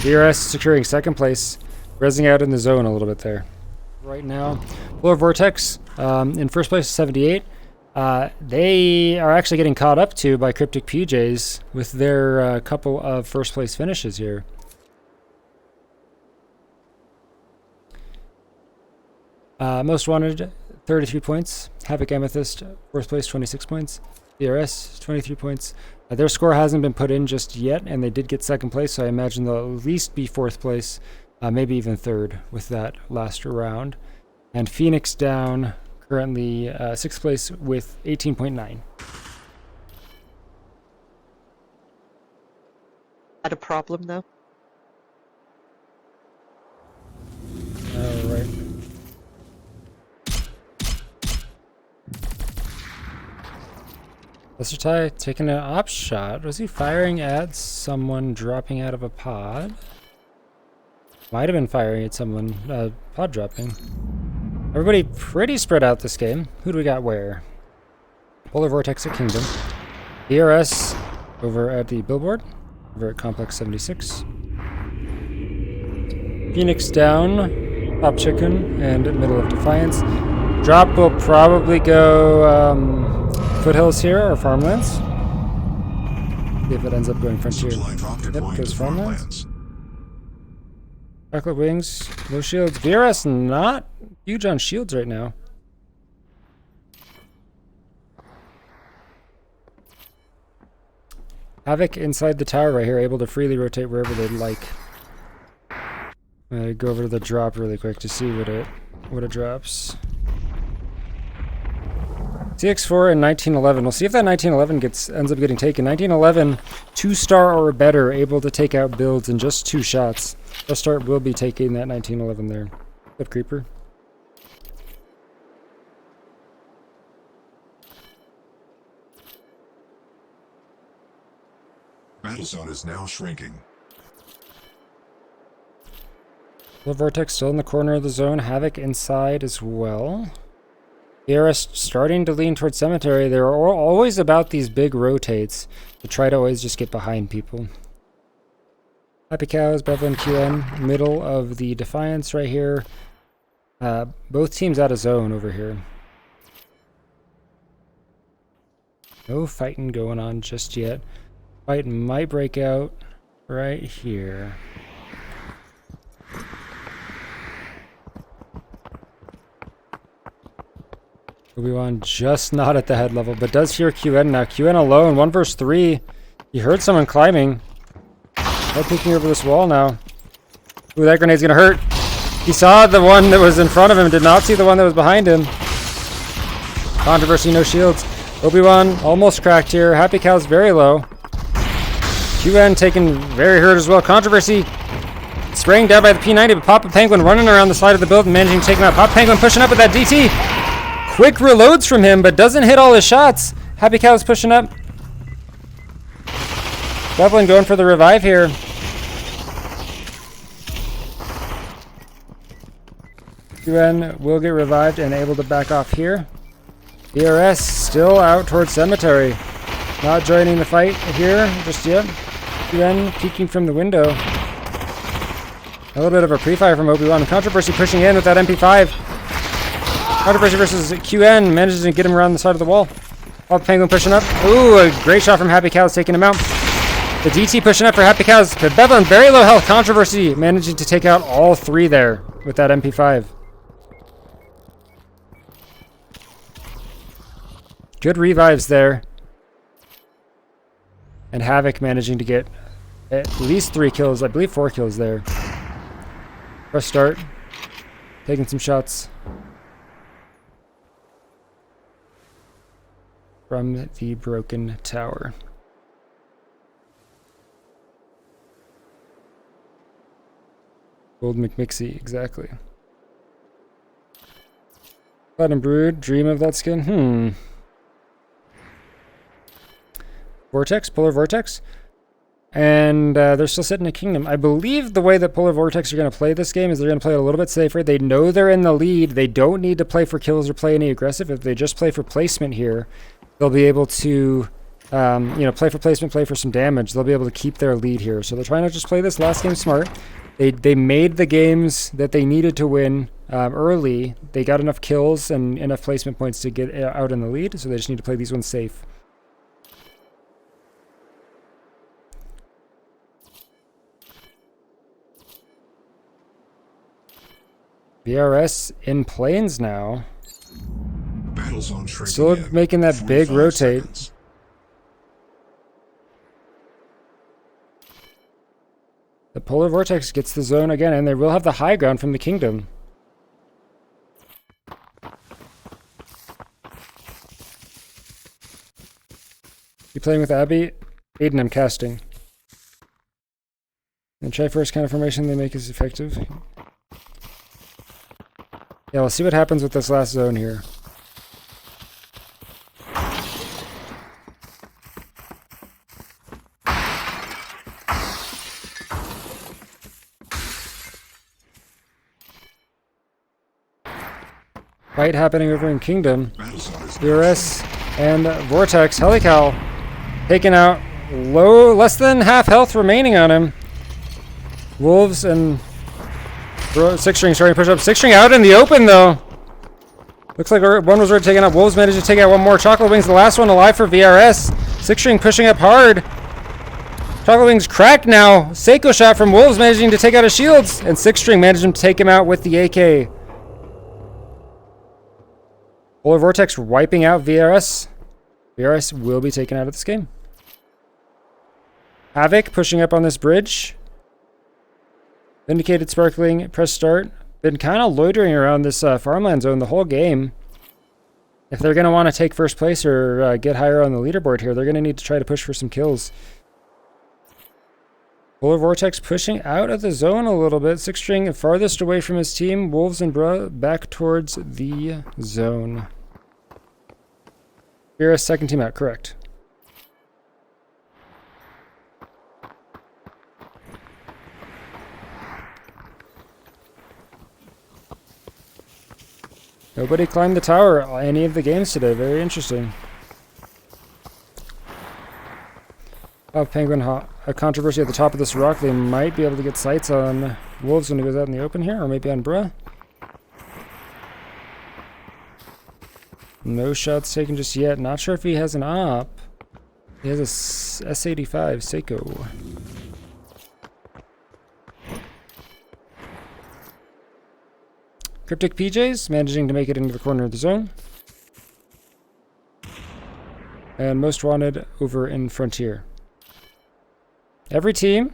VRS securing second place. Rezzing out in the zone a little bit there. Right now, Polar Vortex in first place, 78. They are actually getting caught up to by Cryptik PJs with their couple of first place finishes here. Most wanted, 33 points. Havoc Amethyst, fourth place, 26 points. VRS, 23 points. Their score hasn't been put in just yet, and they did get second place, so I imagine they'll at least be fourth place, maybe even third with that last round. And Phoenix down, currently sixth place with 18.9. Had a problem though. All right. Lester Ty taking an op shot. Was he firing at someone dropping out of a pod? Might have been firing at someone pod dropping. Everybody pretty spread out this game. Who do we got where? Polar Vortex at Kingdom. VRS over at the Billboard. Over at Complex 76. Phoenix down. Pop Chicken and middle of Defiance. Drop will probably go Foothills here or Farmlands. See if it ends up going Frontier. Yep, goes Farmlands. Chocolate Wings, no shields. VRS not huge on shields right now. Havoc inside the tower right here, able to freely rotate wherever they'd like. Go over to the drop really quick to see what it drops. CX4 and 1911. We'll see if that 1911 ends up getting taken. 1911, 2-star or better, able to take out builds in just 2 shots. First start will be taking that 1911 there. Good creeper. Battle zone is now shrinking. The Vortex still in the corner of the zone. Havoc inside as well. VRS starting to lean towards Cemetery. They're always about these big rotates to try to always just get behind people. Happy Cows, Bevan, QN, middle of the Defiance right here. Both teams out of zone over here. No fighting going on just yet. Fight might break out right here. Obi-Wan just not at the head level, but does hear QN now. QN alone, 1 versus 3. He heard someone climbing. They're peeking over this wall now. Ooh, that grenade's gonna hurt. He saw the one that was in front of him, did not see the one that was behind him. Controversy, no shields. Obi-Wan almost cracked here. Happy Cow's very low. QN taken very hurt as well. Controversy spraying down by the P90, but Papa Penguin running around the side of the building, managing to take him out. Papa Penguin pushing up with that DT. Quick reloads from him, but doesn't hit all his shots. Happy Cow's pushing up. Devlin going for the revive here. QN will get revived and able to back off here. VRS still out towards Cemetery. Not joining the fight here just yet. QN peeking from the window. A little bit of a pre-fire from Obi-Wan. Controversy pushing in with that MP5. Controversy versus QN manages to get him around the side of the wall. Oh, Penguin pushing up. Ooh, a great shot from Happy Cows taking him out. The DT pushing up for Happy Cows. Bevelin, very low health. Controversy managing to take out all three there with that MP5. Good revives there. And Havoc managing to get at least 3 kills. I believe 4 kills there. Press start. Taking some shots. From the broken tower. Old McMixie, exactly. Platinum Brood, dream of that skin. Vortex, Polar Vortex. And they're still sitting in a kingdom. I believe the way that Polar Vortex are going to play this game is they're going to play it a little bit safer. They know they're in the lead. They don't need to play for kills or play any aggressive. If they just play for placement here, they'll be able to, play for placement, play for some damage. They'll be able to keep their lead here. So they're trying to just play this last game smart. They made the games that they needed to win early. They got enough kills and enough placement points to get out in the lead. So they just need to play these ones safe. VRS in planes now. Battle zone shrinking Still in making that big 45 rotate. seconds. The Polar Vortex gets the zone again, and they will have the high ground from the kingdom. You playing with Abby? Aiden, I'm casting. And try first kind of formation they make is effective. Yeah, we'll see what happens with this last zone here. Fight happening over in Kingdom. Battle zone is VRS and Vortex. Helical taking out less than half health remaining on him. Wolves and Six String starting to push up. Six String out in the open though. Looks like one was already taken out. Wolves managed to take out one more. Chocolate Wings, the last one alive for VRS. Six String pushing up hard. Chocolate Wings cracked now. Seiko shot from Wolves managing to take out his shields. And Six String managing to take him out with the AK. Polar Vortex wiping out VRS. VRS will be taken out of this game. Havoc pushing up on this bridge. Vindicated Sparkling, press start. Been kind of loitering around this farmland zone the whole game. If they're going to want to take first place or get higher on the leaderboard here, they're going to need to try to push for some kills. Polar Vortex pushing out of the zone a little bit. Six String farthest away from his team. Wolves and Bruh back towards the zone. VRS second team out, correct. Nobody climbed the tower any of the games today. Very interesting. Oh, Penguin, a controversy at the top of this rock. They might be able to get sights on Wolves when he goes out in the open here, or maybe on Bruh. No shots taken just yet. Not sure if he has an op. He has a S85 Seiko. Cryptik PJs managing to make it into the corner of the zone. And Most Wanted over in Frontier. Every team,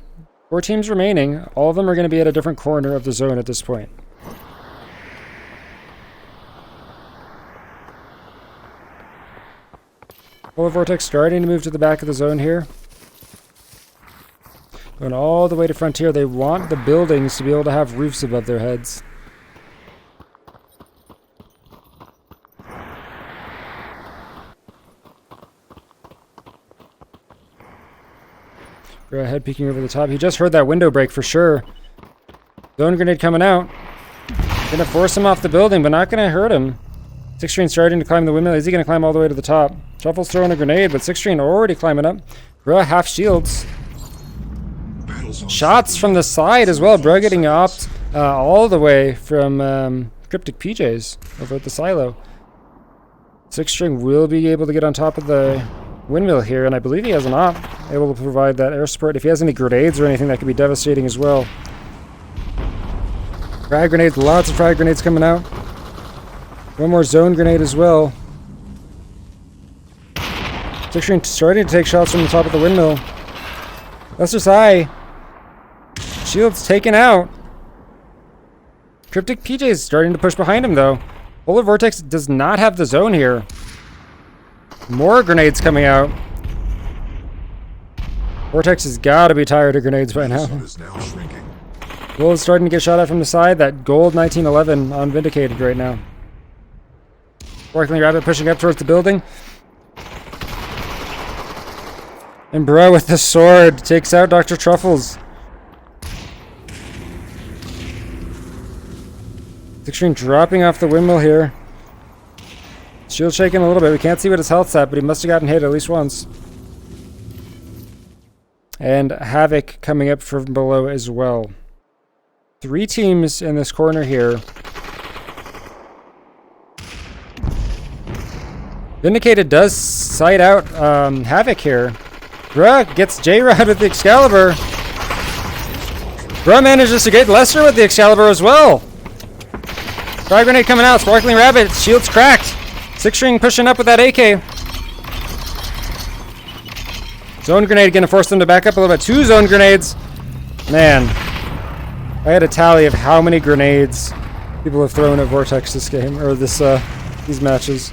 4 teams remaining, all of them are going to be at a different corner of the zone at this point. Polar Vortex starting to move to the back of the zone here. Going all the way to Frontier. They want the buildings to be able to have roofs above their heads. Head peeking over the top. He just heard that window break for sure. Zone grenade coming out. Gonna force him off the building, but not gonna hurt him. Six String starting to climb the windmill. Is he gonna climb all the way to the top? Truffle's throwing a grenade, but Six String already climbing up. Bruh, half shields. Shots from the side as well. Bruh getting opt all the way from Cryptik PJs over at the silo. Six String will be able to get on top of the windmill here, and I believe he has an op able to provide that air support. If he has any grenades or anything, that could be devastating as well. Frag grenades, lots of frag grenades coming out. One more zone grenade as well. Six String starting to take shots from the top of the windmill. Lester's high. Shield's taken out. Cryptik PJ's starting to push behind him though. Polar Vortex does not have the zone here. More grenades coming out. Vortex has got to be tired of grenades by now. Wolves starting to get shot at from the side. That gold 1911 on Vindicated right now. Sparkling Rabbit pushing up towards the building. And Bro with the sword takes out Dr. Truffles. Six String dropping off the windmill here. Shield shaking a little bit. We can't see what his health's at, but he must have gotten hit at least once. And Havoc coming up from below as well. 3 teams in this corner here. Vindicated does sight out Havoc here. Bruh gets J-Rod with the Excalibur. Bruh manages to get Lester with the Excalibur as well. Frag grenade coming out. Sparkling Rabbit. Shield's cracked. Six String pushing up with that AK. Zone grenade going to force them to back up a little bit. 2 zone grenades. Man. I had a tally of how many grenades people have thrown at Vortex this game. Or these matches.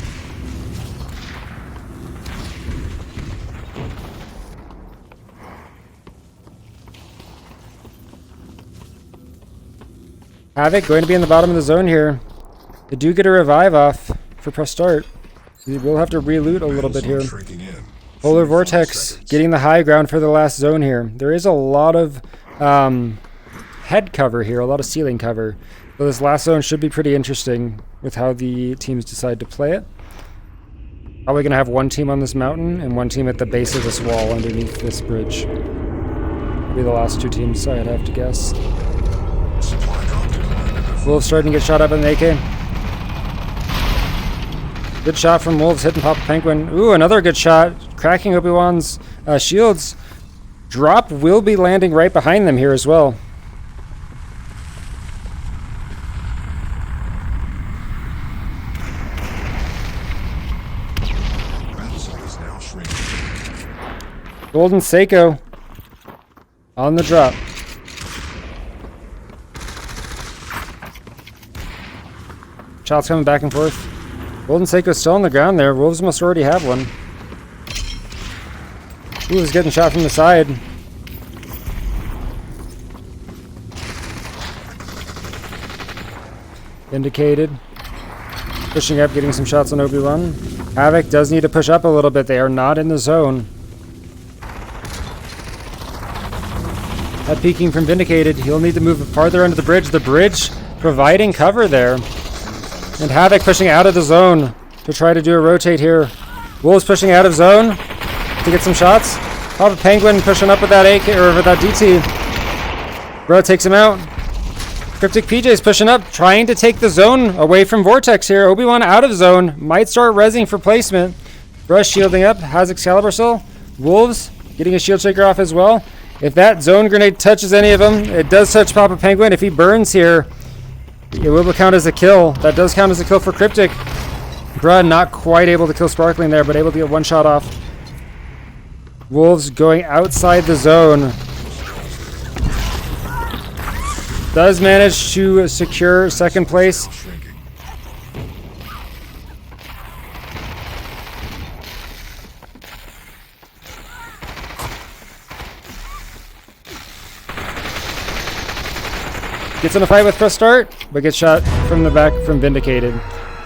Havoc going to be in the bottom of the zone here. They do get a revive off for press start. We will have to re-loot a little bit here. Polar Vortex getting the high ground for the last zone here. There is a lot of head cover here, a lot of ceiling cover. So this last zone should be pretty interesting with how the teams decide to play it. Probably going to have one team on this mountain and one team at the base of this wall underneath this bridge. Will be the last 2 teams, I'd have to guess. Wolves starting to get shot up in the AK. Good shot from Wolves hitting Papa Penguin. Ooh, another good shot. Cracking Obi-Wan's shields. Drop will be landing right behind them here as well. Golden Seiko on the drop. Shots coming back and forth. Golden Seiko's still on the ground there. Wolves must already have one. Ooh, he's getting shot from the side. Vindicated. Pushing up, getting some shots on Obi-Wan. Havoc does need to push up a little bit. They are not in the zone. That peeking from Vindicated. He'll need to move farther under the bridge. The bridge providing cover there. And Havoc pushing out of the zone to try to do a rotate here. Wolves pushing out of zone to get some shots. Papa Penguin pushing up with that AK or with that DT. Bro takes him out. Cryptik PJ's pushing up, trying to take the zone away from Vortex here. Obi-Wan out of zone. Might start rezzing for placement. Brush shielding up. Has Excalibur still. Wolves getting a shield shaker off as well. If that zone grenade touches any of them, it does touch Papa Penguin. If he burns here, it will count as a kill. That does count as a kill for Cryptik. Bruh not quite able to kill Sparkling there, but able to get one shot off. Wolves going outside the zone. Does manage to secure second place. Gets in a fight with press start, but gets shot from the back from Vindicated.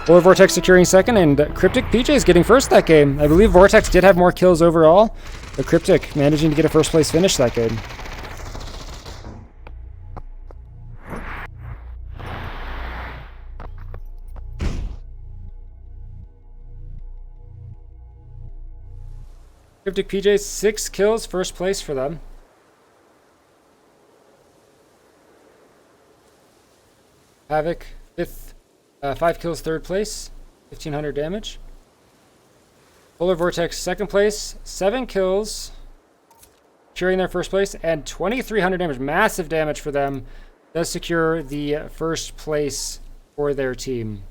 Polar Vortex securing second, and Cryptik PJ's getting first that game. I believe Vortex did have more kills overall, but Cryptik managing to get a first place finish that game. Cryptik PJs, 6 kills, first place for them. Havoc, 5 kills, third place, 1,500 damage. Polar Vortex, second place, 7 kills, securing their first place, and 2,300 damage. Massive damage for them. Does secure the first place for their team.